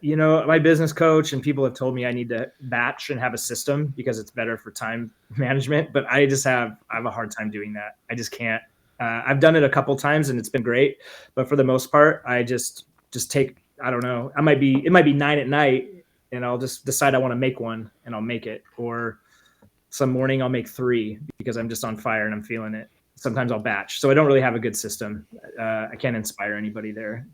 My business coach and people have told me I need to batch and have a system because it's better for time management, but I have a hard time doing that. I just can't. I've done it a couple times and it's been great, but for the most part, I just take, I don't know, it might be 9 at night and I'll just decide I want to make one and I'll make it. Or some morning I'll make 3 because I'm just on fire and I'm feeling it. Sometimes I'll batch. So I don't really have a good system. I can't inspire anybody there.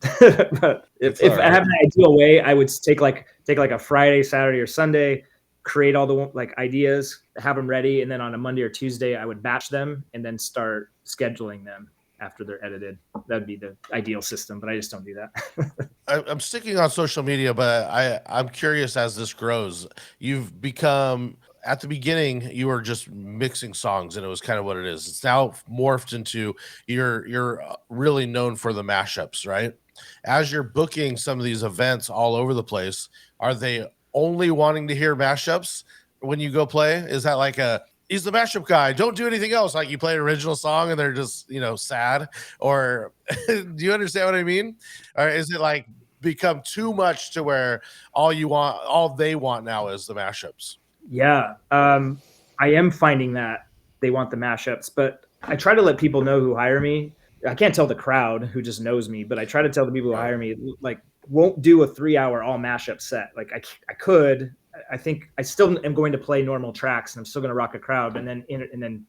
But if I have an ideal way, I would take like a Friday, Saturday, or Sunday, create all the like ideas, have them ready, and then on a Monday or Tuesday, I would batch them and then start scheduling them after they're edited. That'd be the ideal system, but I just don't do that. I'm sticking on social media, but I'm curious as this grows. You've become, at the beginning, you were just mixing songs and it was kind of what it is. It's now morphed into you're really known for the mashups, right? As you're booking some of these events all over the place, are they only wanting to hear mashups when you go play? Is that like he's the mashup guy, don't do anything else? Like you play an original song and they're just, sad? Or do you understand what I mean? Or is it like become too much to where all they want now is the mashups? Yeah. I am finding that they want the mashups, but I try to let people know who hire me. I can't tell the crowd who just knows me, but I try to tell the people who hire me, like, won't do a 3-hour all mashup set. Like I could, I think I still am going to play normal tracks and I'm still going to rock a crowd and then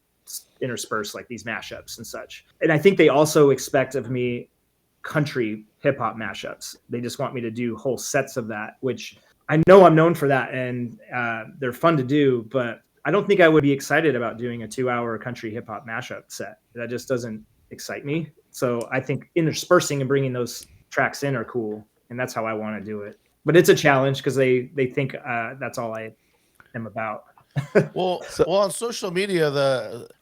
intersperse like these mashups and such. And I think they also expect of me country hip hop mashups. They just want me to do whole sets of that, which I know I'm known for that and they're fun to do, but I don't think I would be excited about doing a 2-hour country hip hop mashup set. That just doesn't excite me. So I think interspersing and bringing those tracks in are cool. And that's how I want to do it. But it's a challenge because they think that's all I am about. Well, on social media,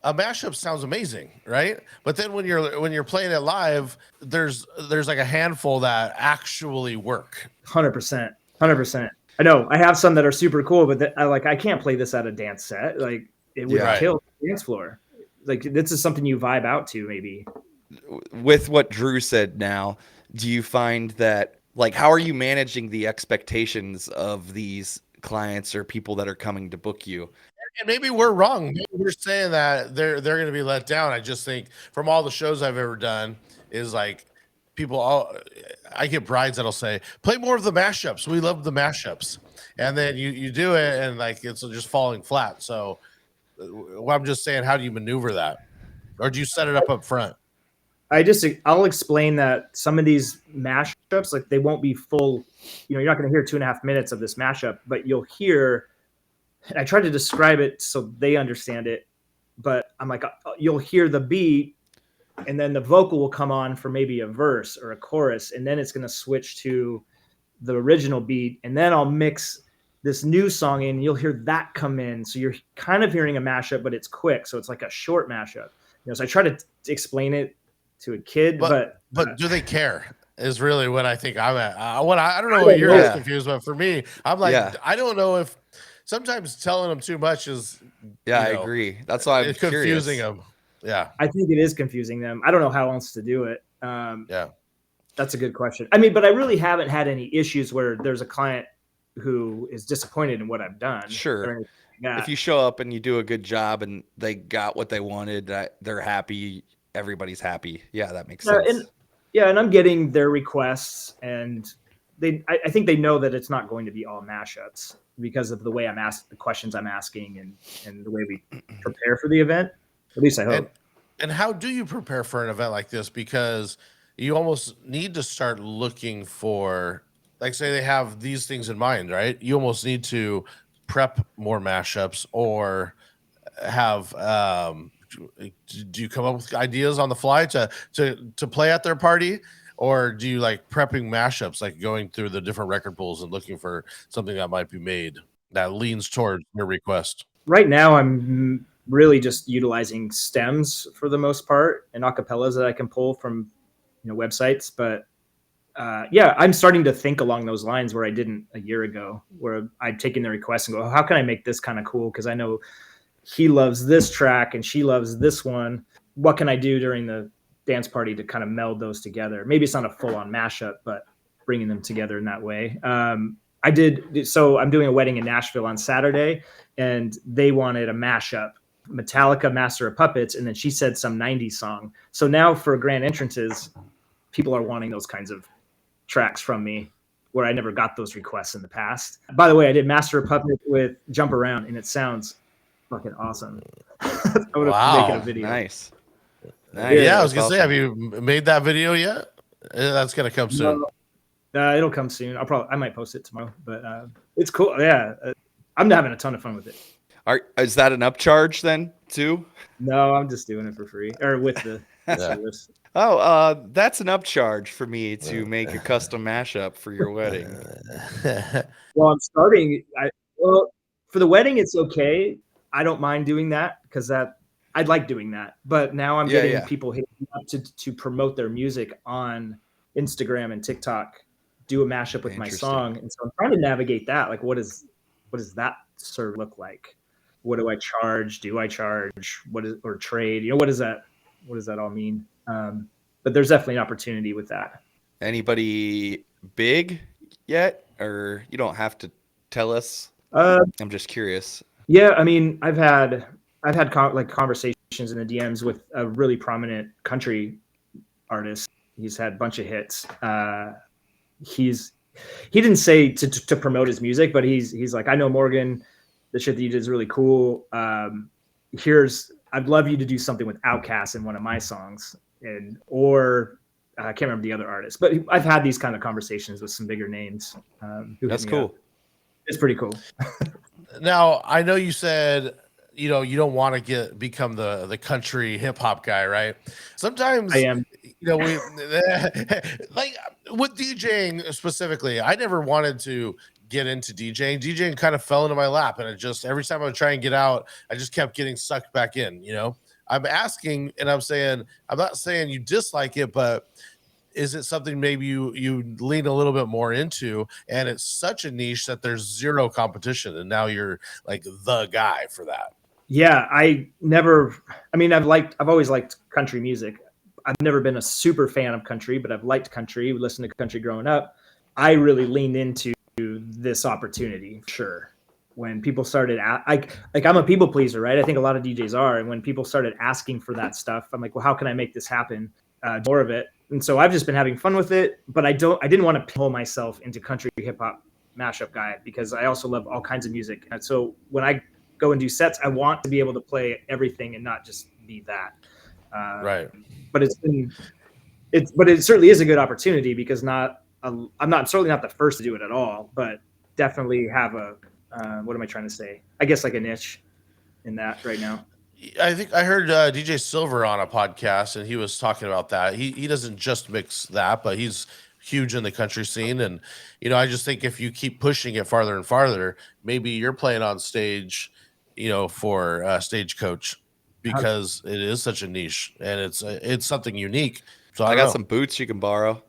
a mashup sounds amazing, right? But then when you're playing it live, there's like a handful that actually work. 100%. I know I have some that are super cool, but I can't play this at a dance set. Like it would kill the dance floor. Like this is something you vibe out to, maybe. With what Drew said now, do you find that, like, how are you managing the expectations of these clients or people that are coming to book you? And maybe we're wrong. Maybe we're saying that they're going to be let down. I just think from all the shows I've ever done is like I get brides that'll say, play more of the mashups. We love the mashups. And then you do it and like it's just falling flat. So I'm just saying, how do you maneuver that? Or do you set it up front? I'll explain that some of these mashups, like they won't be full, you're not going to hear 2.5 minutes of this mashup, but you'll hear, I try to describe it so they understand it, but I'm like, you'll hear the beat and then the vocal will come on for maybe a verse or a chorus. And then it's going to switch to the original beat. And then I'll mix this new song in, you'll hear that come in. So you're kind of hearing a mashup, but it's quick. So it's like a short mashup. So I try to explain it to a kid, but do they care is really what I think I'm at. I don't know what you're confused, but for me, I'm like, I don't know if sometimes telling them too much is, I agree. That's why I'm confusing them. Yeah. I think it is confusing them. I don't know how else to do it. That's a good question. I mean, but I really haven't had any issues where there's a client who is disappointed in what I've done. Sure. If you show up and you do a good job and they got what they wanted, they're happy, everybody's happy. Yeah, that makes sense. And I'm getting their requests, and I think they know that it's not going to be all mashups because of the way I'm asked, the questions I'm asking, and the way we prepare for the event. At least I hope. And how do you prepare for an event like this? Because you almost need to start looking for, like, say they have these things in mind, right? You almost need to prep more mashups, or have do you come up with ideas on the fly to play at their party, or do you like prepping mashups, like going through the different record pools and looking for something that might be made that leans towards your request? Right now, I'm really just utilizing stems for the most part and acapellas that I can pull from websites. But yeah, I'm starting to think along those lines where I didn't a year ago, where I'd taken the request and go, how can I make this kind of cool? Because I know he loves this track and she loves this one. What can I do during the dance party to kind of meld those together? Maybe it's not a full-on mashup, but bringing them together in that way. So I'm doing a wedding in Nashville on Saturday, and they wanted a mashup, Metallica, Master of Puppets, and then she said some 90s song. So now for grand entrances, people are wanting those kinds of tracks from me, where I never got those requests in the past. By the way, I did Master of Puppets with Jump Around, and it sounds fucking awesome. I would Wow. make it a video. Nice. Yeah, I was That's gonna say, have awesome. you made that video yet? That's gonna come soon. It'll come soon. I might post it tomorrow, but it's cool. Yeah, I'm having a ton of fun with it. Is that an upcharge then too? No, I'm just doing it for free, or with the service. Oh, that's an upcharge for me to make a custom mashup for your wedding. Well, I'm starting. Well, for the wedding, it's okay. I don't mind doing that because I'd like doing that. But now I'm getting people hitting me up to promote their music on Instagram and TikTok, do a mashup with my song, and so I'm trying to navigate that. Like, what does that serve look like? What do I charge? Do I charge? Or trade? What does that all mean? But there's definitely an opportunity with that. Anybody big yet, or you don't have to tell us? I'm just curious. Yeah, I mean, I've had conversations in the DMs with a really prominent country artist. He's had a bunch of hits. He didn't say to promote his music, but he's like, I know Morgan, the shit that you did is really cool. I'd love you to do something with Outkast in one of my songs, or I can't remember the other artist, but I've had these kind of conversations with some bigger names. That's cool. It's pretty cool. Now, I know you said, you don't want to become the country hip hop guy, right? Sometimes I am. we like with DJing specifically, I never wanted to get into DJing. DJing kind of fell into my lap, and it just, every time I would try and get out, I just kept getting sucked back in. I'm asking, and I'm not saying you dislike it, but is it something maybe you lean a little bit more into, and it's such a niche that there's zero competition, and now you're like the guy for that? Yeah, I've always liked country music. I've never been a super fan of country, but I've liked country, listened to country growing up. I really leaned into this opportunity, sure. When people started, I'm a people pleaser, right? I think a lot of DJs are. And when people started asking for that stuff, I'm like, well, how can I make this happen? More of it. And so I've just been having fun with it, but I didn't want to pull myself into country hip hop mashup guy, because I also love all kinds of music. And so when I go and do sets, I want to be able to play everything and not just be that. Right. But it certainly is a good opportunity, because I'm certainly not the first to do it at all, but definitely have what am I trying to say? I guess like a niche in that right now. I think I heard DJ Silver on a podcast, and he was talking about that. He doesn't just mix that, but he's huge in the country scene. And, I just think if you keep pushing it farther and farther, maybe you're playing on stage, for Stagecoach, because it is such a niche and it's something unique. So I got some boots you can borrow.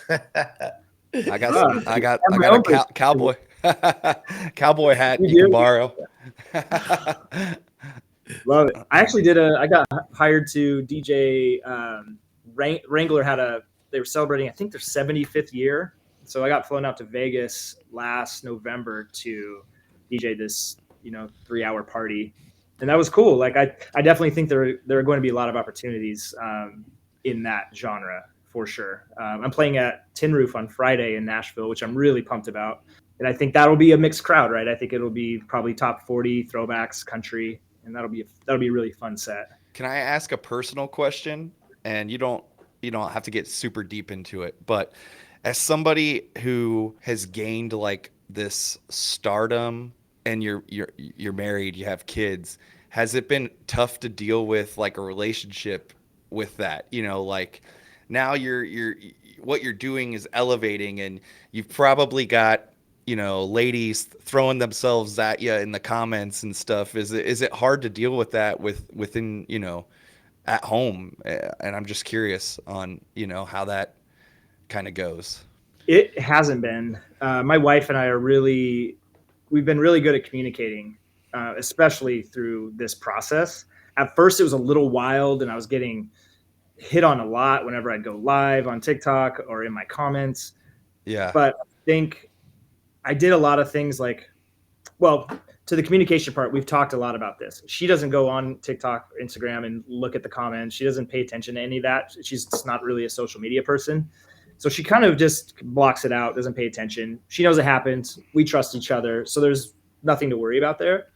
I got a cowboy cowboy hat you can borrow. Love it. I actually I got hired to DJ. Wrangler they were celebrating, I think, their 75th year. So I got flown out to Vegas last November to DJ this, 3-hour party. And that was cool. Like, I definitely think there are going to be a lot of opportunities in that genre for sure. I'm playing at Tin Roof on Friday in Nashville, which I'm really pumped about. And I think that'll be a mixed crowd, right? I think it'll be probably top 40 throwbacks, country, and that'll be a really fun set. Can I ask a personal question? And you don't have to get super deep into it, but as somebody who has gained like this stardom and you're married, you have kids. Has it been tough to deal with like a relationship with that? You know, like now you're what you're doing is elevating, and you've probably got, you know, ladies throwing themselves at you in the comments and stuff. Is it hard to deal with that within, you know, at home? And I'm just curious on, you know, how that kind of goes. It hasn't been. My wife and I we've been really good at communicating, especially through this process. At first, it was a little wild, and I was getting hit on a lot whenever I'd go live on TikTok or in my comments. Yeah. But I think I did a lot of things like, well, to the communication part, we've talked a lot about this. She doesn't go on TikTok or Instagram and look at the comments. She doesn't pay attention to any of that. She's just not really a social media person. So she kind of just blocks it out, doesn't pay attention. She knows it happens. We trust each other. So there's nothing to worry about there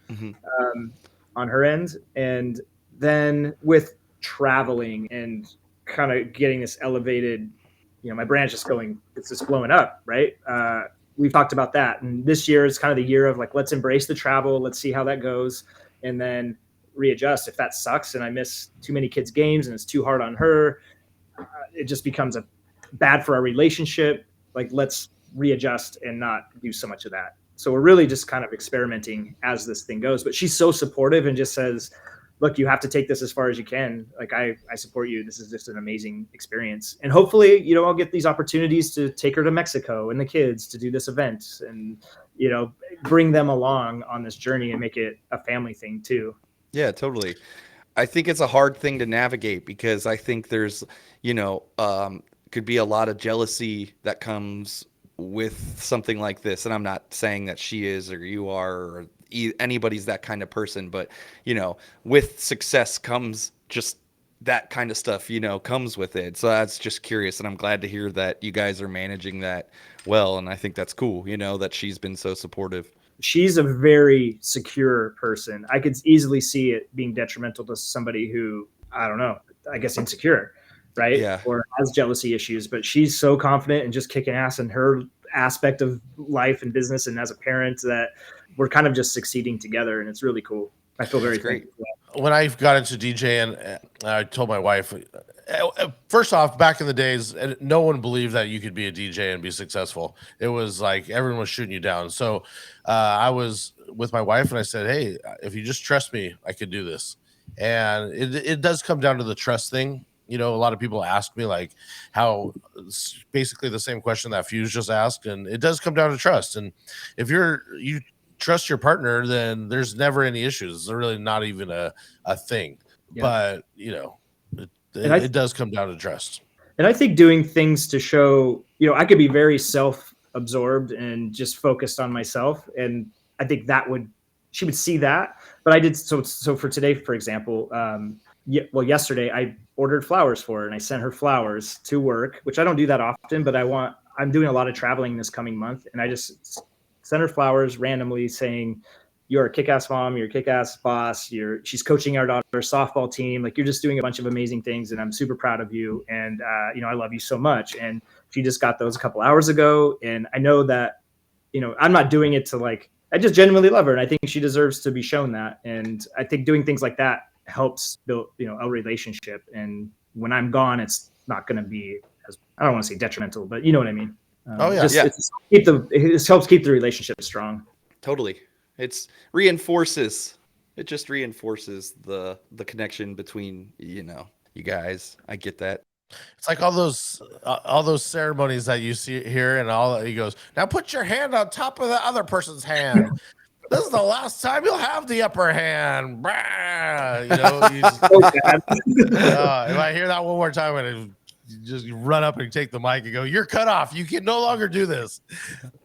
on her end. And then with traveling and kind of getting this elevated, you know, my brand's it's just blowing up, right? We've talked about that. And this year is kind of the year of like, let's embrace the travel. Let's see how that goes. And then readjust. If that sucks and I miss too many kids' games and it's too hard on her, it just becomes bad for our relationship. Like, let's readjust and not do so much of that. So we're really just kind of experimenting as this thing goes. But she's so supportive and just says, look, you have to take this as far as you can. Like, I support you. This is just an amazing experience. And hopefully, you know, I'll get these opportunities to take her to Mexico and the kids to do this event and, you know, bring them along on this journey and make it a family thing too. Yeah, totally. I think it's a hard thing to navigate because I think there's, you know, could be a lot of jealousy that comes with something like this. And I'm not saying that she is or you are or anybody's that kind of person, but, you know, with success comes just that kind of stuff, you know, comes with it. So that's just curious. And I'm glad to hear that you guys are managing that well. And I think that's cool, you know, that she's been so supportive. She's a very secure person. I could easily see it being detrimental to somebody who, I don't know, I guess insecure, right? Yeah. Or has jealousy issues, but she's so confident and just kicking ass in her aspect of life and business and as a parent that we're kind of just succeeding together, and it's really cool. I feel very great. When I got into DJing, I told my wife, first off, back in the days, no one believed that you could be a DJ and be successful. It was like everyone was shooting you down. So I was with my wife and I said, hey, if you just trust me, I could do this. And it does come down to the trust thing. You know, a lot of people ask me like how, basically the same question that Fuse just asked. And it does come down to trust. And if you trust your partner, then there's never any issues. It's really not even a thing. Yeah. But, you know, it does come down to trust. And I think doing things to show, you know, I could be very self-absorbed and just focused on myself. And I think she would see that. But I did, so for today, for example, yesterday I ordered flowers for her and I sent her flowers to work, which I don't do that often, but I'm doing a lot of traveling this coming month. And I just sent her flowers randomly saying, you're a kick-ass mom, you're a kick-ass boss, she's coaching our daughter's softball team. Like, you're just doing a bunch of amazing things and I'm super proud of you. And, you know, I love you so much. And she just got those a couple hours ago. And I know that, you know, I'm not doing it to like, I just genuinely love her. And I think she deserves to be shown that. And I think doing things like that helps build, you know, a relationship. And when I'm gone, it's not going to be I don't want to say detrimental, but you know what I mean? It helps keep the relationship strong. Totally. It just reinforces the connection between, you know, you guys. I get that. It's like all those ceremonies that you see here, and he goes, now put your hand on top of the other person's hand. This is the last time you'll have the upper hand. You know, if I hear that one more time, and just run up and take the mic and go, you're cut off. You can no longer do this.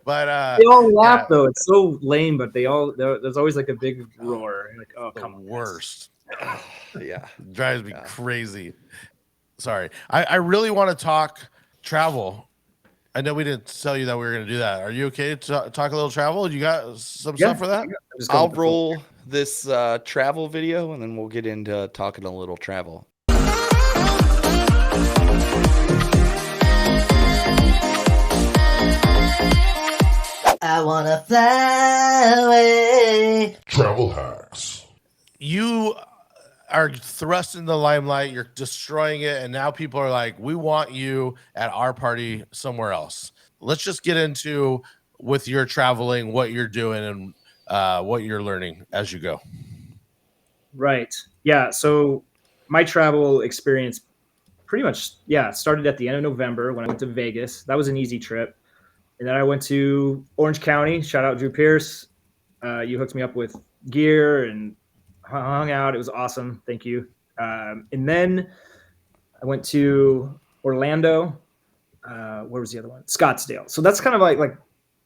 But they all laugh though. It's so lame, but there's always like a big roar. Like, oh, come on. Worst. Yeah. Drives me crazy. Sorry. I really want to talk travel. I know we didn't tell you that we were going to do that. Are you okay to talk a little travel? You got some stuff for that? I'll roll this travel video and then we'll get into talking a little travel. I wanna fly away. Travel hacks. You are thrust in the limelight, you're destroying it, and now people are like, we want you at our party somewhere else. Let's just get into with your traveling, what you're doing, and what you're learning as you go. Right. Yeah. So my travel experience pretty much, started at the end of November when I went to Vegas. That was an easy trip. And then I went to Orange County. Shout out Drew Pierce. You hooked me up with gear and hung out. It was awesome. Thank you. And then I went to Orlando. Where was the other one? Scottsdale. So that's kind of like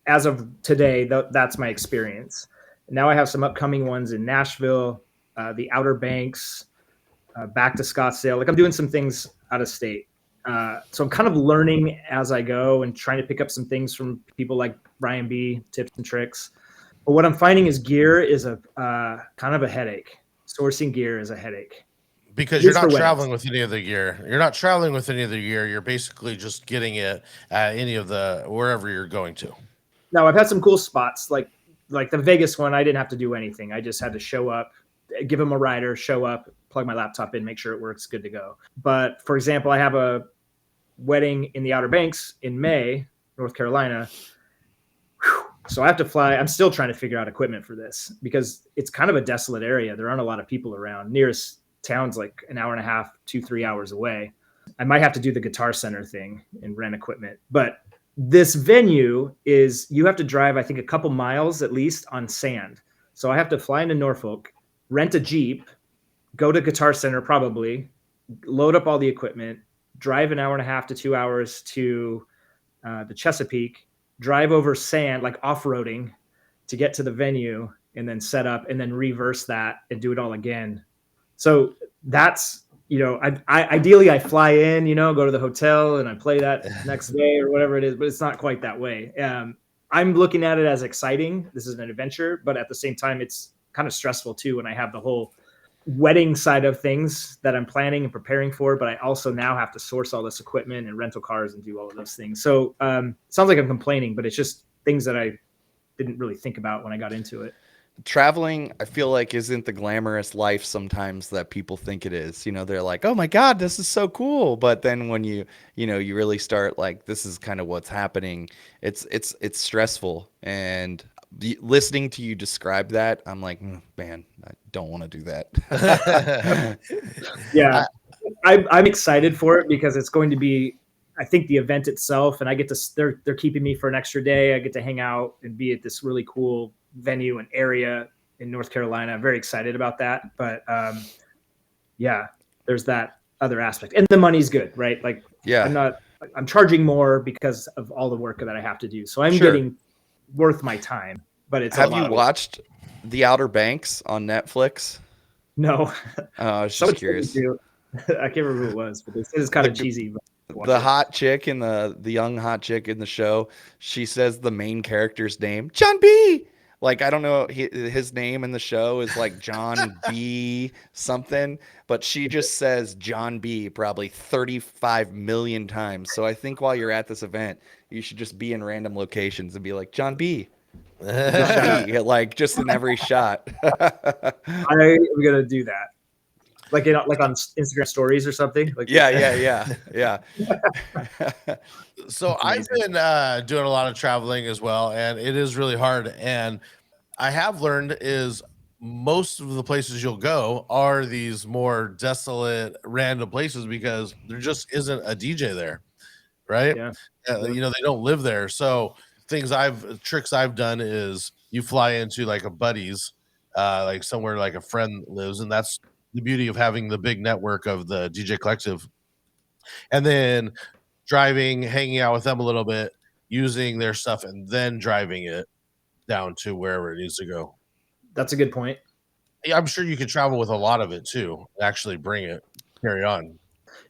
as of today, that's my experience. Now I have some upcoming ones in Nashville, the Outer Banks, back to Scottsdale. Like I'm doing some things out of state. So I'm kind of learning as I go and trying to pick up some things from people like Brian B, tips and tricks. But what I'm finding is gear is a kind of a headache. Sourcing gear is a headache. Because you're not traveling with any of the gear. You're not traveling with any of the gear. You're basically just getting it at any of the wherever you're going to. Now I've had some cool spots like the Vegas one. I didn't have to do anything. I just had to show up, give them a rider, show up, plug my laptop in, make sure it works, good to go. But for example, I have a wedding in the Outer Banks in May, North Carolina. So I have to fly. I'm still trying to figure out equipment for this because it's kind of a desolate area. There aren't a lot of people around. Nearest town's like an hour and a half, 2-3 hours away. I might have to do the Guitar Center thing and rent equipment. But this venue is, you have to drive, I think, a couple miles at least on sand. So I have to fly into Norfolk, rent a Jeep, go to Guitar Center probably, load up all the equipment, drive an hour and a half to 2 hours to the Chesapeake, drive over sand, like off-roading to get to the venue, and then set up and then reverse that and do it all again. So that's, ideally I fly in, go to the hotel and I play that next day or whatever it is, but it's not quite that way. I'm looking at it as exciting. This is an adventure, but at the same time, it's kind of stressful too when I have the whole wedding side of things that I'm planning and preparing for, but I also now have to source all this equipment and rental cars and do all of those things. So sounds like I'm complaining, but it's just things that I didn't really think about when I got into it. Traveling, I feel like, isn't the glamorous life sometimes that people think it is. They're like, oh my God, this is so cool. But then when you really start, like, this is kind of what's happening, it's stressful. And listening to you describe that, I'm like, man, I don't want to do that. Yeah, I'm excited for it because it's going to be, I think, the event itself, and I get to, they're keeping me for an extra day. I get to hang out and be at this really cool venue and area in North Carolina. I'm very excited about that. But there's that other aspect, and the money's good, right? Like, yeah, I'm charging more because of all the work that I have to do. So I'm getting worth my time, but it's have you watched The Outer Banks on Netflix? No. I was just curious. I can't remember who it was, but this is kind of cheesy. The hot chick in the young hot chick in the show, she says the main character's name, John B. Like, I don't know, his name in the show is like John B something, but she just says John B probably 35 million times. So I think while you're at this event, you should just be in random locations and be like, John B. John B, like, just in every shot. I'm going to do that. Like on Instagram stories or something. Like Yeah. So I've been doing a lot of traveling as well, and it is really hard. And I have learned is most of the places you'll go are these more desolate, random places because there just isn't a DJ there, right? Yeah. They don't live there. So tricks I've done is you fly into like a buddy's, like somewhere like a friend lives, and that's the beauty of having the big network of the DJ Collective, and then driving, hanging out with them a little bit, using their stuff, and then driving it down to wherever it needs to go. That's a good point. Yeah, I'm sure you could travel with a lot of it too. Actually bring it, carry on.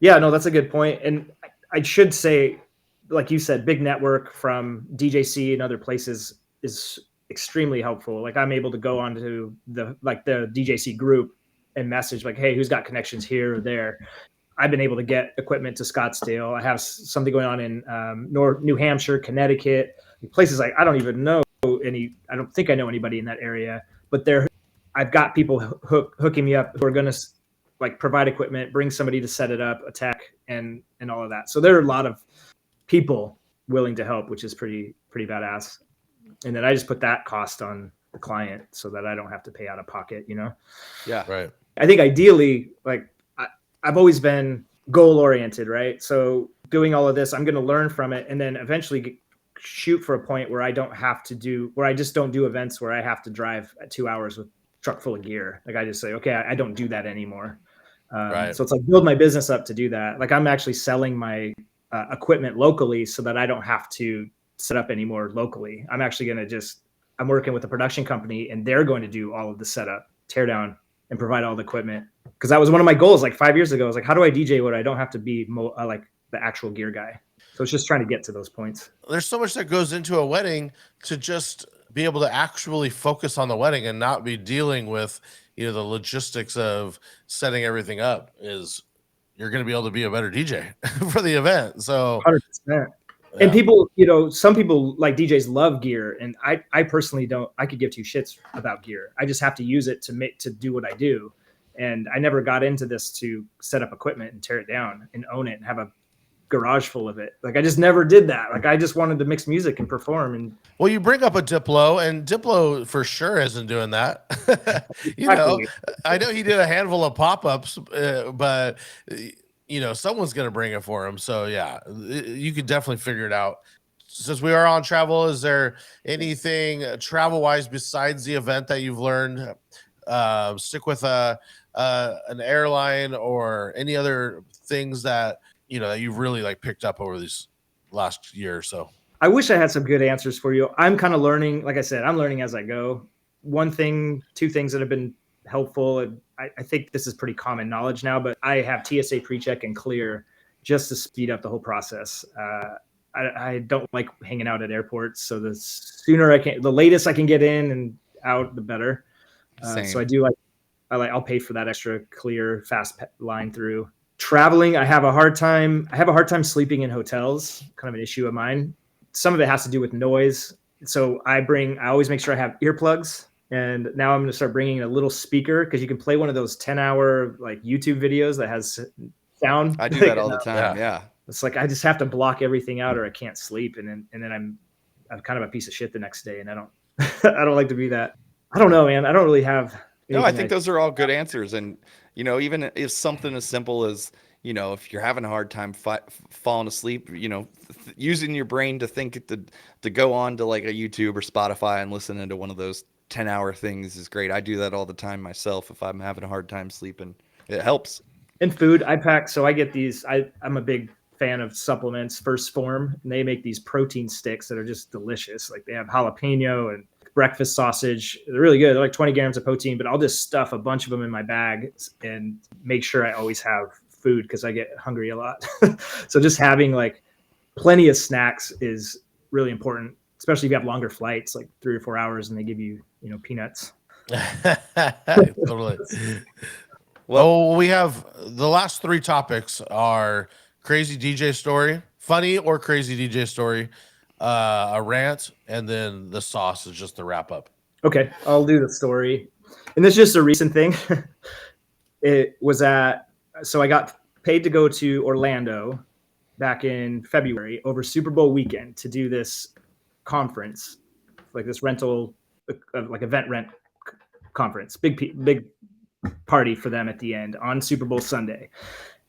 Yeah, no, that's a good point. And I should say, like you said, big network from DJC and other places is extremely helpful. Like, I'm able to go onto the DJC group and message like, hey, who's got connections here or there? I've been able to get equipment to Scottsdale. I have something going on in New Hampshire, Connecticut, places like I don't even know I don't think I know anybody in that area, but I've got people hooking me up who are going to like provide equipment, bring somebody to set it up, a tech, and all of that. So there are a lot of people willing to help, which is pretty badass. And then I just put that cost on the client so that I don't have to pay out of pocket, Yeah. Right. I think ideally, like I've always been goal oriented, right? So doing all of this, I'm going to learn from it, and then eventually shoot for a point where I just don't do events where I have to drive 2 hours with a truck full of gear. Like I just say, okay, I don't do that anymore. Right. So it's like build my business up to do that. Like I'm actually selling my equipment locally so that I don't have to set up anymore locally. I'm actually going to I'm working with a production company, and they're going to do all of the setup, tear down, and provide all the equipment. Because that was one of my goals like 5 years ago. I was like, how do I DJ where I don't have to be like the actual gear guy? So it's just trying to get to those points. There's so much that goes into a wedding to just be able to actually focus on the wedding and not be dealing with, the logistics of setting everything up. Is you're going to be able to be a better DJ for the event. So 100%. yeah. And people, some people like DJs love gear, and I personally don't. I could give two shits about gear. I just have to use it to do what I do. And I never got into this to set up equipment and tear it down and own it and have a garage full of it. Like I just never did that. Like I just wanted to mix music and perform. And Well, you bring up a Diplo, and Diplo for sure isn't doing that. Exactly. I know he did a handful of pop-ups, but someone's going to bring it for him. So yeah, you could definitely figure it out. Since we are on travel, is there anything travel-wise besides the event that you've learned? Stick with an airline or any other things that that you've really like picked up over these last year or so? I wish I had some good answers for you. I'm kind of learning. Like I said, I'm learning as I go. Two things that have been helpful. And I think this is pretty common knowledge now, but I have TSA pre-check and clear just to speed up the whole process. I don't like hanging out at airports. So the latest I can get in and out, the better. So I do I'll pay for that extra clear, fast line through. Traveling, I have a hard time sleeping in hotels, kind of an issue of mine. Some of it has to do with noise. So I always make sure I have earplugs. And now I'm going to start bringing a little speaker, because you can play one of those 10-hour like YouTube videos that has sound. I do that all the time. Yeah. It's like I just have to block everything out or I can't sleep. And then I'm kind of a piece of shit the next day. And I don't like to be that. I don't know, man. I don't really have. No, I think those are all good answers. And, even if something as simple as, if you're having a hard time falling asleep, using your brain to think to go on to like a YouTube or Spotify and listen to one of those 10-hour things is great. I do that all the time myself if I'm having a hard time sleeping. It helps. And food, I pack. So I get these. I'm a big fan of supplements, First Form, and they make these protein sticks that are just delicious. Like they have jalapeno and breakfast sausage. They're really good. They're like 20 grams of protein, but I'll just stuff a bunch of them in my bag and make sure I always have food because I get hungry a lot. So just having like plenty of snacks is really important, especially if you have longer flights, like 3 or 4 hours, and they give you, peanuts. Totally. Well, we have the last 3 topics are crazy DJ story, funny or crazy DJ story, a rant, and then the sauce is just the wrap up. Okay, I'll do the story. And this is just a recent thing. So I got paid to go to Orlando back in February over Super Bowl weekend to do this conference, like this rental, like event rent conference, big party for them at the end on Super Bowl Sunday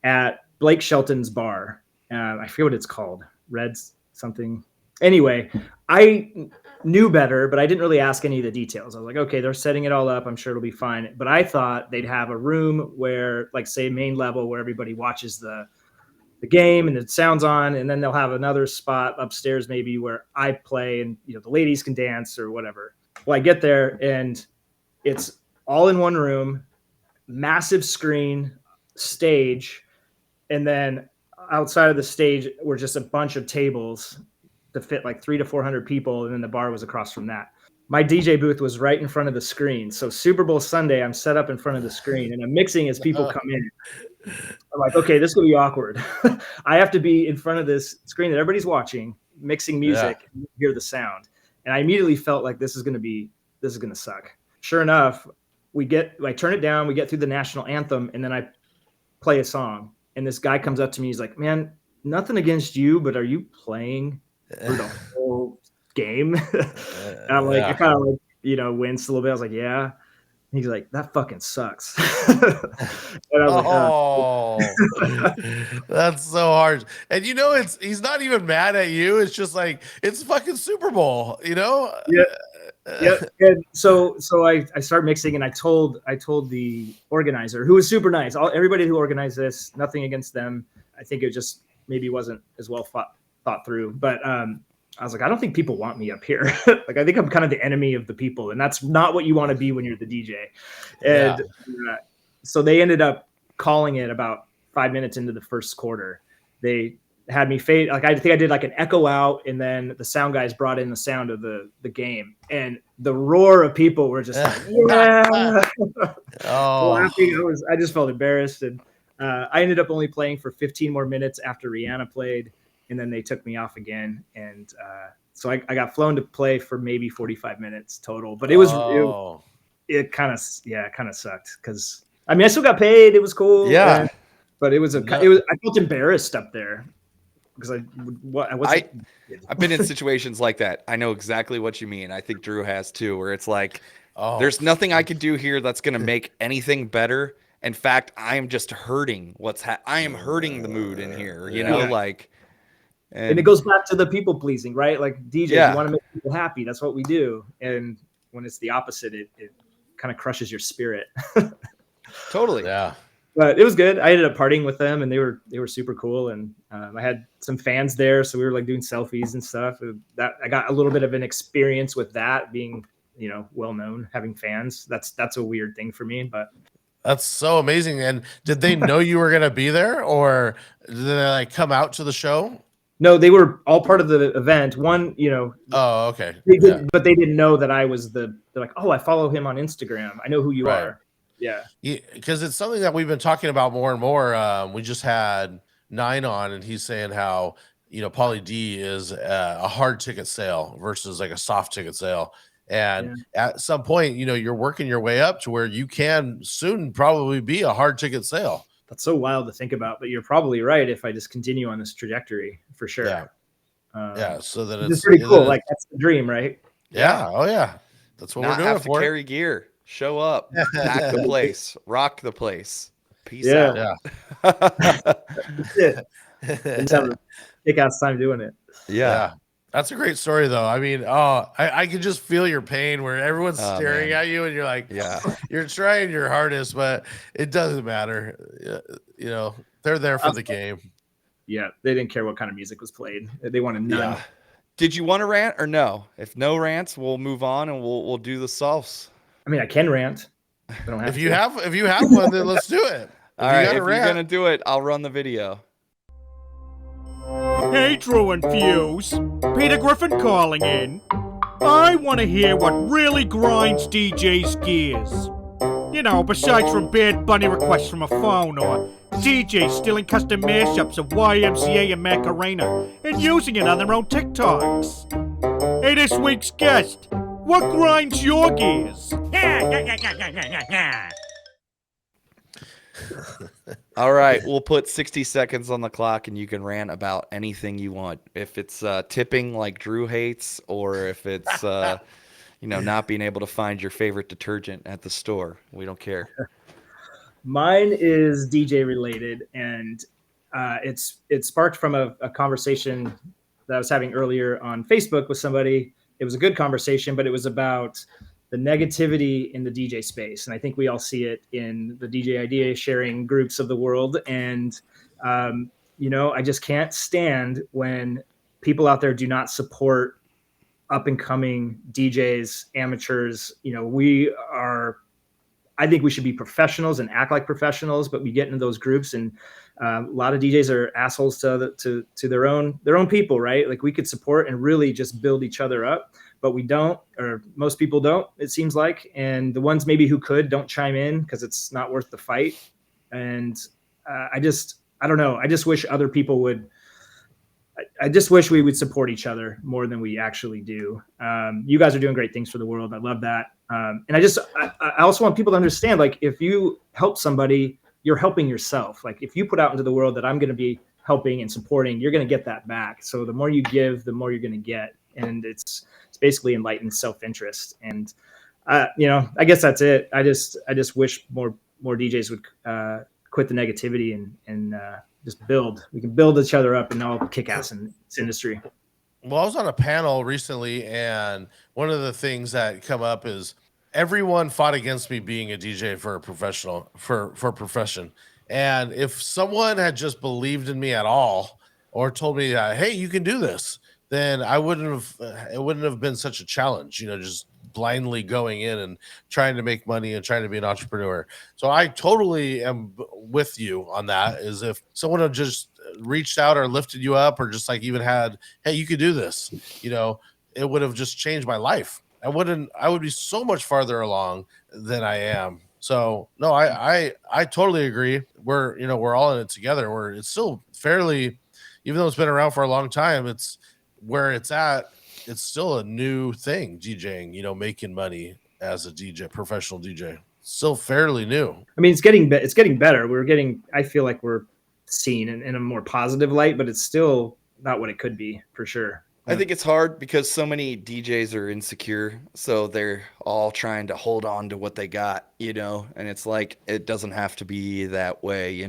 at Blake Shelton's bar. I forget what it's called, Reds something. Anyway, I knew better, but I didn't really ask any of the details. I was like, okay, they're setting it all up. I'm sure it'll be fine. But I thought they'd have a room where, like, say, main level where everybody watches the game and the sound's on, and then they'll have another spot upstairs maybe where I play and the ladies can dance or whatever. Well, I get there and it's all in one room, massive screen, stage, and then outside of the stage were just a bunch of tables to fit like 300 to 400 people, and then the bar was across from that. My DJ booth was right in front of the screen. So Super Bowl Sunday, I'm set up in front of the screen, and I'm mixing as people come in. I'm like, okay, this will be awkward. I have to be in front of this screen that everybody's watching, mixing music, and hear the sound. And I immediately felt like this is going to suck. Sure enough, I turn it down, we get through the national anthem, and then I play a song. And this guy comes up to me, he's like, man, nothing against you, but are you playing for the whole game? And I'm like, I kind of like, winced a little bit. I was like, yeah. And he's like, that fucking sucks. And I was like, that's so hard. And he's not even mad at you. It's just like, it's fucking Super Bowl, Yeah. Yeah. And so I started mixing, and I told the organizer, who was super nice. Everybody who organized this, nothing against them. I think it just maybe wasn't as well thought through. But I was like, I don't think people want me up here. Like, I think I'm kind of the enemy of the people, and that's not what you want to be when you're the DJ. And so they ended up calling it about 5 minutes into the first quarter. They had me fade. Like, I think I did like an echo out, and then the sound guys brought in the sound of the game, and the roar of people were just like, yeah. Laughing. I just felt embarrassed. And I ended up only playing for 15 more minutes after Rihanna played, and then they took me off again. And so I got flown to play for maybe 45 minutes total, but it kind of sucked, because I mean, I still got paid. It was cool. Yeah. But I felt embarrassed up there, because I've been in situations like that. I know exactly what you mean. I think Drew has too, where it's like, there's nothing I could do here that's going to make anything better. In fact, I am just hurting I am hurting the mood in here, and it goes back to the people pleasing, right? Like, DJs, you want to make people happy. That's what we do. And when it's the opposite, it kind of crushes your spirit. Totally. Yeah. But it was good. I ended up partying with them, and they were super cool. And I had some fans there, so we were like doing selfies and stuff. That I got a little bit of an experience with that, being well known, having fans. That's a weird thing for me, but that's so amazing. And did they know you were gonna be there, or did they like come out to the show? No, they were all part of the event. One, Oh, okay. They did, but they didn't know that I was they're like, oh, I follow him on Instagram. I know who you are. Yeah, because it's something that we've been talking about more and more. We just had 9 on, and he's saying how Pauly D is a hard ticket sale versus like a soft ticket sale, and at some point, you're working your way up to where you can soon probably be a hard ticket sale. That's so wild to think about, but you're probably right. If I just continue on this trajectory, for sure. So that it's pretty cool. Like, that's the dream, right? Yeah. Oh yeah, that's what we're doing. Have to carry gear. Show up, pack the place, rock the place. Peace out. Yeah. That's it. Just have a kick-ass time doing it. Yeah. That's a great story, though. I mean, I can just feel your pain where everyone's staring at you, and you're like, you're trying your hardest, but it doesn't matter. They're there for the game. Yeah, they didn't care what kind of music was played. They wanted none. Yeah. Did you want to rant or no? If no rants, we'll move on and we'll do the solves. I mean, I can rant. I don't have if you have one, then let's do it. All right, if you're gonna do it, I'll run the video. Hey, Drew and Fuse. Peter Griffin calling in. I want to hear what really grinds DJ's gears. Besides from Bad Bunny requests from a phone, or DJs stealing custom mashups of YMCA and Macarena and using it on their own TikToks. Hey, this week's guest, what grinds your gears? All right, we'll put 60 seconds on the clock, and you can rant about anything you want. If it's tipping like Drew hates, or if it's not being able to find your favorite detergent at the store, we don't care. Mine is DJ related, and it sparked from a conversation that I was having earlier on Facebook with somebody. It was a good conversation, but it was about the negativity in the DJ space. And I think we all see it in the DJ idea sharing groups of the world. And, I just can't stand when people out there do not support up and coming DJs, amateurs. I think we should be professionals and act like professionals, but we get into those groups, and a lot of DJs are assholes to their own people, right? Like, we could support and really just build each other up, but we don't, or most people don't, it seems like. And the ones maybe who could don't chime in because it's not worth the fight. And I don't know. I just wish other people would I just wish we would support each other more than we actually do. You guys are doing great things for the world. I love that. And I also want people to understand, like, if you help somebody, you're helping yourself. Like, if you put out into the world that I'm going to be helping and supporting, you're going to get that back. So the more you give, the more you're going to get. And it's basically enlightened self-interest. And, I guess that's it. I just wish more DJs would quit the negativity and just build. We can build each other up and all kick ass in this industry. Well, I was on a panel recently, and one of the things that come up is everyone fought against me being a DJ for a profession. And if someone had just believed in me at all, or told me that, hey, you can do this, then it wouldn't have been such a challenge, just blindly going in and trying to make money and trying to be an entrepreneur. So I totally am with you on that. Is if someone had just reached out or lifted you up, or just like even had, hey, you could do this, it would have just changed my life. I would be so much farther along than I am. So no, I totally agree. We're all in it together. It's still fairly, even though it's been around for a long time, it's where it's at. It's still a new thing, DJing, making money as a DJ, professional DJ, still fairly new. I mean, it's getting better. I feel like we're seen in a more positive light, but it's still not what it could be, for sure. I think it's hard because so many DJs are insecure, so they're all trying to hold on to what they got, and it's like, it doesn't have to be that way,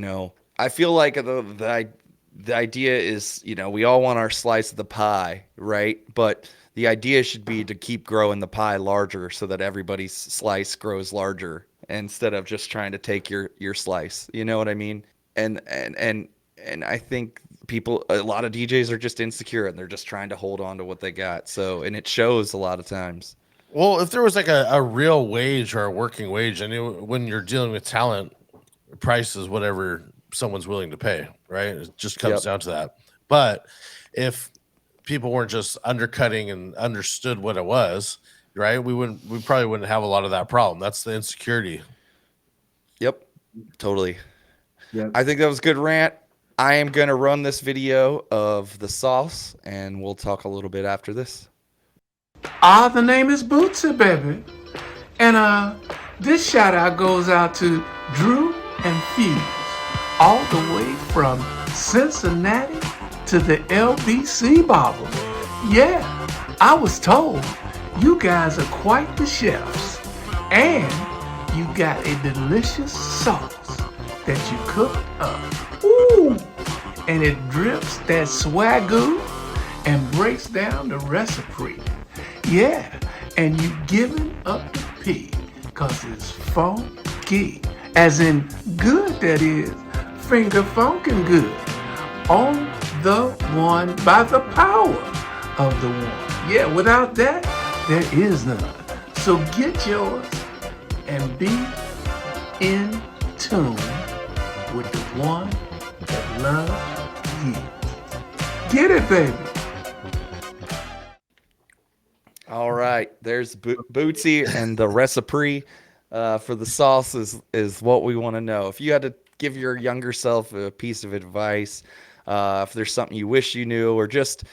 I feel like the idea is, we all want our slice of the pie, right? But the idea should be to keep growing the pie larger so that everybody's slice grows larger, instead of just trying to take your slice. You know what I mean? And I think a lot of DJs are just insecure, and they're just trying to hold on to what they got. So, and it shows a lot of times. Well, if there was like a real wage or a working wage, when you're dealing with talent, price is whatever someone's willing to pay, right? It just comes down to that. But if people weren't just undercutting and understood what it was, right, we probably wouldn't have a lot of that problem. That's the insecurity. Yep, totally. Yeah, I think that was a good rant. I am going to run this video of the sauce, and we'll talk a little bit after this. The name is Bootsy, baby. And this shout out goes out to Drew and Fuse, all the way from Cincinnati to the LBC Bobble. Yeah, I was told you guys are quite the chefs, and you got a delicious sauce that you cooked up. Ooh, and it drips that swagoo and breaks down the recipe. Yeah, and you giving up the pig, cause it's funky. As in good, that is, finger funkin' good. On the one by the power of the one. Yeah, without that, there is none. So get yours and be in tune with the one that loves you. Get it, baby. All right, there's Bootsy, and the recipe for the sauce is what we want to know. If you had to give your younger self a piece of advice, if there's something you wish you knew, or just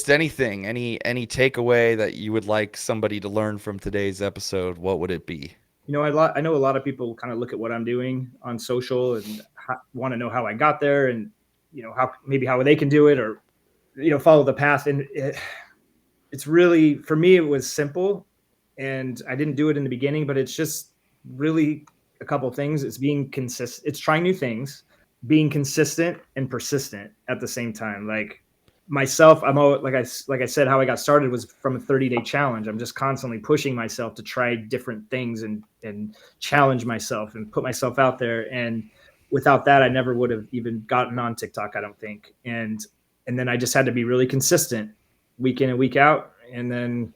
anything, any takeaway that you would like somebody to learn from today's episode, what would it be? I know a lot of people kind of look at what I'm doing on social and want to know how I got there, and how they can do it, or follow the path. And it's really, for me, it was simple, and I didn't do it in the beginning, but it's just really a couple of things. It's being consistent. It's trying new things, being consistent and persistent at the same time. Like myself, I'm always, like I said, how I got started was from a 30-day challenge. I'm just constantly pushing myself to try different things and challenge myself and put myself out there. And without that, I never would have even gotten on TikTok, I don't think. And then I just had to be really consistent week in and week out, and then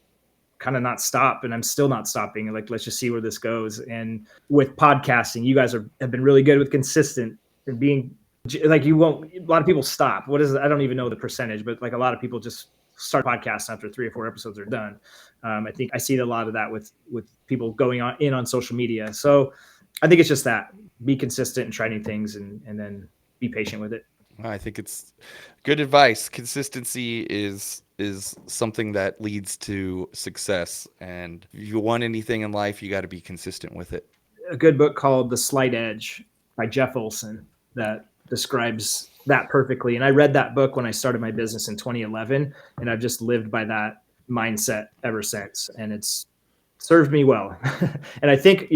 kind of not stop. And I'm still not stopping. Like, let's just see where this goes. And with podcasting, you guys have been really good with consistent and being like, a lot of people stop. What is it? I don't even know the percentage, but like a lot of people just start podcasts after 3 or 4 episodes are done. I think I see a lot of that with people going on social media. So I think it's just that, be consistent and try new things, and then be patient with it. I think it's good advice. Consistency is something that leads to success, and if you want anything in life, you got to be consistent with it. A good book called The Slight Edge by Jeff Olson that describes that perfectly. And I read that book when I started my business in 2011, and I've just lived by that mindset ever since. And it's served me well. And I think,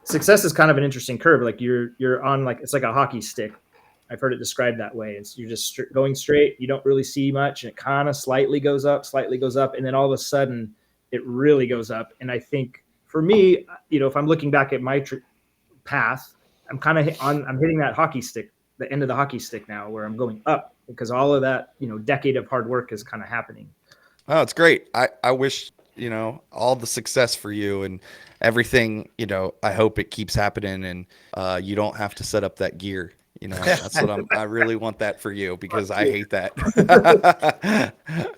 success is kind of an interesting curve. Like you're on, like, it's like a hockey stick. I've heard it described that way. You're just going straight. You don't really see much, and it kind of slightly goes up, and then all of a sudden it really goes up. And I think for me, if I'm looking back at my path, I'm kind of I'm hitting that hockey stick, the end of the hockey stick now, where I'm going up because all of that, decade of hard work is kind of happening. Oh, it's great. I wish, all the success for you and everything, I hope it keeps happening and you don't have to set up that gear. That's what I really want that for you because I hate that.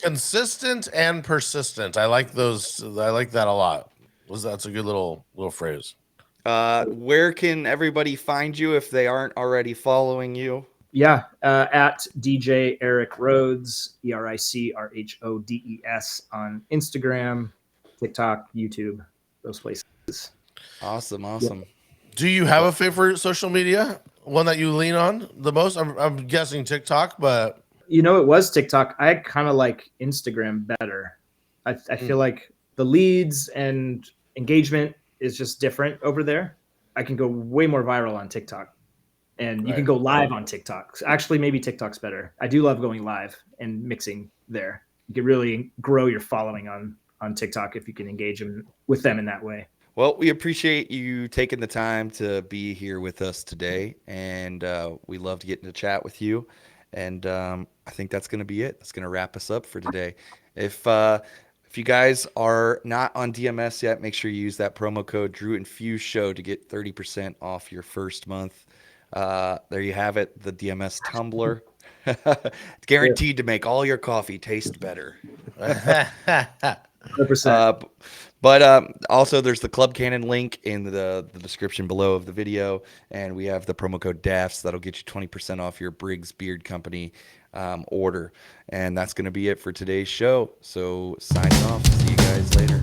Consistent and persistent. I like those. I like that a lot. That's a good little phrase. Where can everybody find you if they aren't already following you? Yeah, at DJ Eric Rhodes, EricRhodes on Instagram, TikTok, YouTube, those places. Awesome. Yeah. Do you have a favorite social media? One that you lean on the most? I'm guessing TikTok, but it was TikTok. I kind of like Instagram better. I feel like the leads and engagement is just different over there. I can go way more viral on TikTok, and you can go live on TikTok. Actually, maybe TikTok's better. I do love going live and mixing there. You can really grow your following on TikTok if you can engage with them in that way. Well, we appreciate you taking the time to be here with us today, and we loved getting to chat with you. And I think that's going to be it. That's going to wrap us up for today. If you guys are not on DMS yet, make sure you use that promo code DrewInfuseShow to get 30% off your first month. There you have it, the DMS tumbler. It's guaranteed to make all your coffee taste better. 100%. But also, there's the Club Cannon link in the description below of the video, and we have the promo code DAFS that'll get you 20% off your Briggs Beard Company order. And that's going to be it for today's show. So signing off. See you guys later.